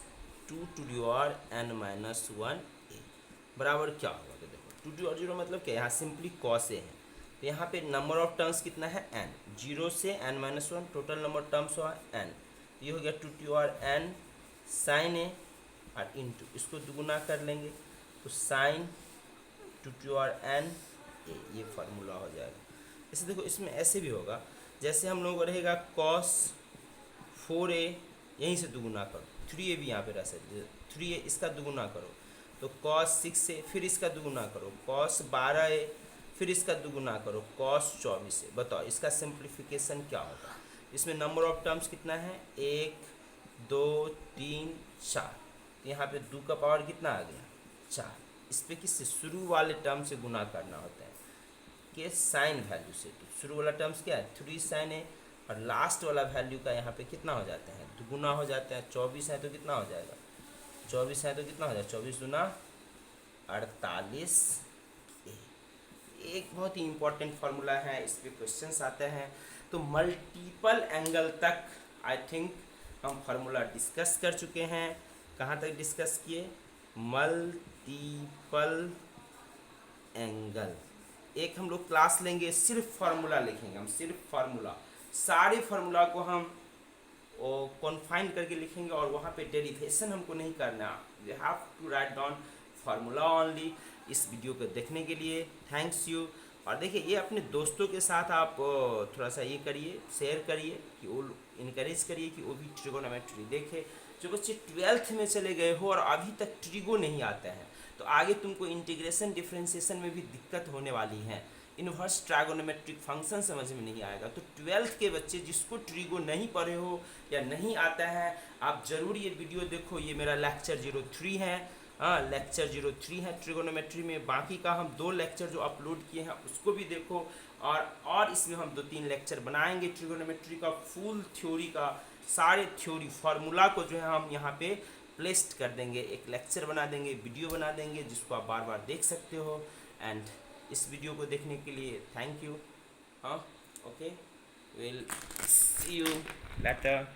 2 to the power n-1a बराबर क्या होगा। तो देखो 2 टू और 0 मतलब क्या, यहाँ सिंपली कॉस ए है, तो यहाँ पे नंबर ऑफ टर्म्स कितना है n, 0 से n-1, टोटल नंबर टर्म्स हुआ n, तो ये हो गया 2 टू और n साइन ए, और इंटू इसको दुगुना कर लेंगे तो साइन 2 टू और n ए, ये फार्मूला हो जाएगा। इसे देखो इसमें ऐसे भी होगा, जैसे हम लोग रहेगा कॉस 4a, यहीं से दुगुना करो, 3a भी यहाँ पे रह सकते, 3a इसका दुगुना करो तो कॉस 6a, फिर इसका दुगुना करो कॉस 12a, फिर इसका दुगुना करो कॉस 24a। बताओ इसका सिंप्लीफिकेशन क्या होगा। इसमें नंबर ऑफ टर्म्स कितना है 1 2 3 4, यहाँ पे 2 का पावर कितना आ गया 4, इस पर किससे शुरू वाले टर्म से गुना करना होता है के साइन वैल्यू से। तो शुरू वाला टर्म्स क्या है 3 साइन है, और लास्ट वाला वैल्यू का यहाँ पे कितना हो जाता है दुगुना हो जाता है, 24 है तो कितना हो जाएगा 24 है तो कितना हो जाएगा 24 दूना 48। एक बहुत ही इंपॉर्टेंट फार्मूला है, इस पे क्वेश्चंस आते हैं। तो मल्टीपल एंगल तक आई थिंक हम फार्मूला डिस्कस कर चुके हैं। कहाँ तक डिस्कस किए, मल्टीपल एंगल। एक हम लोग क्लास लेंगे सिर्फ फार्मूला लिखेंगे, हम सिर्फ फार्मूला, सारे फार्मूला को हम कॉन्फाइन करके लिखेंगे, और वहाँ पे डेरिवेशन हमको नहीं करना, we have to write down formula only. इस वीडियो को देखने के लिए थैंक्स यू। और देखिए ये अपने दोस्तों के साथ आप थोड़ा सा ये करिए, शेयर करिए, कि वो इनकरेज करिए कि वो भी ट्रिगोनोमेट्री देखे। जो बच्चे 12th में चले गए हो और अभी तक ट्रिगो नहीं आता है, तो आगे तुमको इंटीग्रेशन डिफरेंशिएशन में भी दिक्कत होने वाली है, इनवर्स ट्राइगोनोमेट्रिक फंक्शन समझ में नहीं आएगा। तो 12th के बच्चे जिसको ट्रिगो नहीं पढ़े हो या नहीं आता है, आप ज़रूर ये वीडियो देखो। ये मेरा लेक्चर 03 है, लेक्चर 03 है ट्रिगोनोमेट्री में। बाकी का हम 2 लेक्चर जो अपलोड किए हैं उसको भी देखो, और इसमें हम 2-3 लेक्चर बनाएंगे ट्रिगोनोमेट्री का फुल थ्योरी का, सारे थ्योरी फार्मूला को जो है हम यहाँ पे प्लेस्ड कर देंगे, एक लेक्चर बना देंगे, वीडियो बना देंगे, जिसको आप बार बार देख सकते हो। एंड इस वीडियो को देखने के लिए थैंक यू। हाँ, okay, will see you later.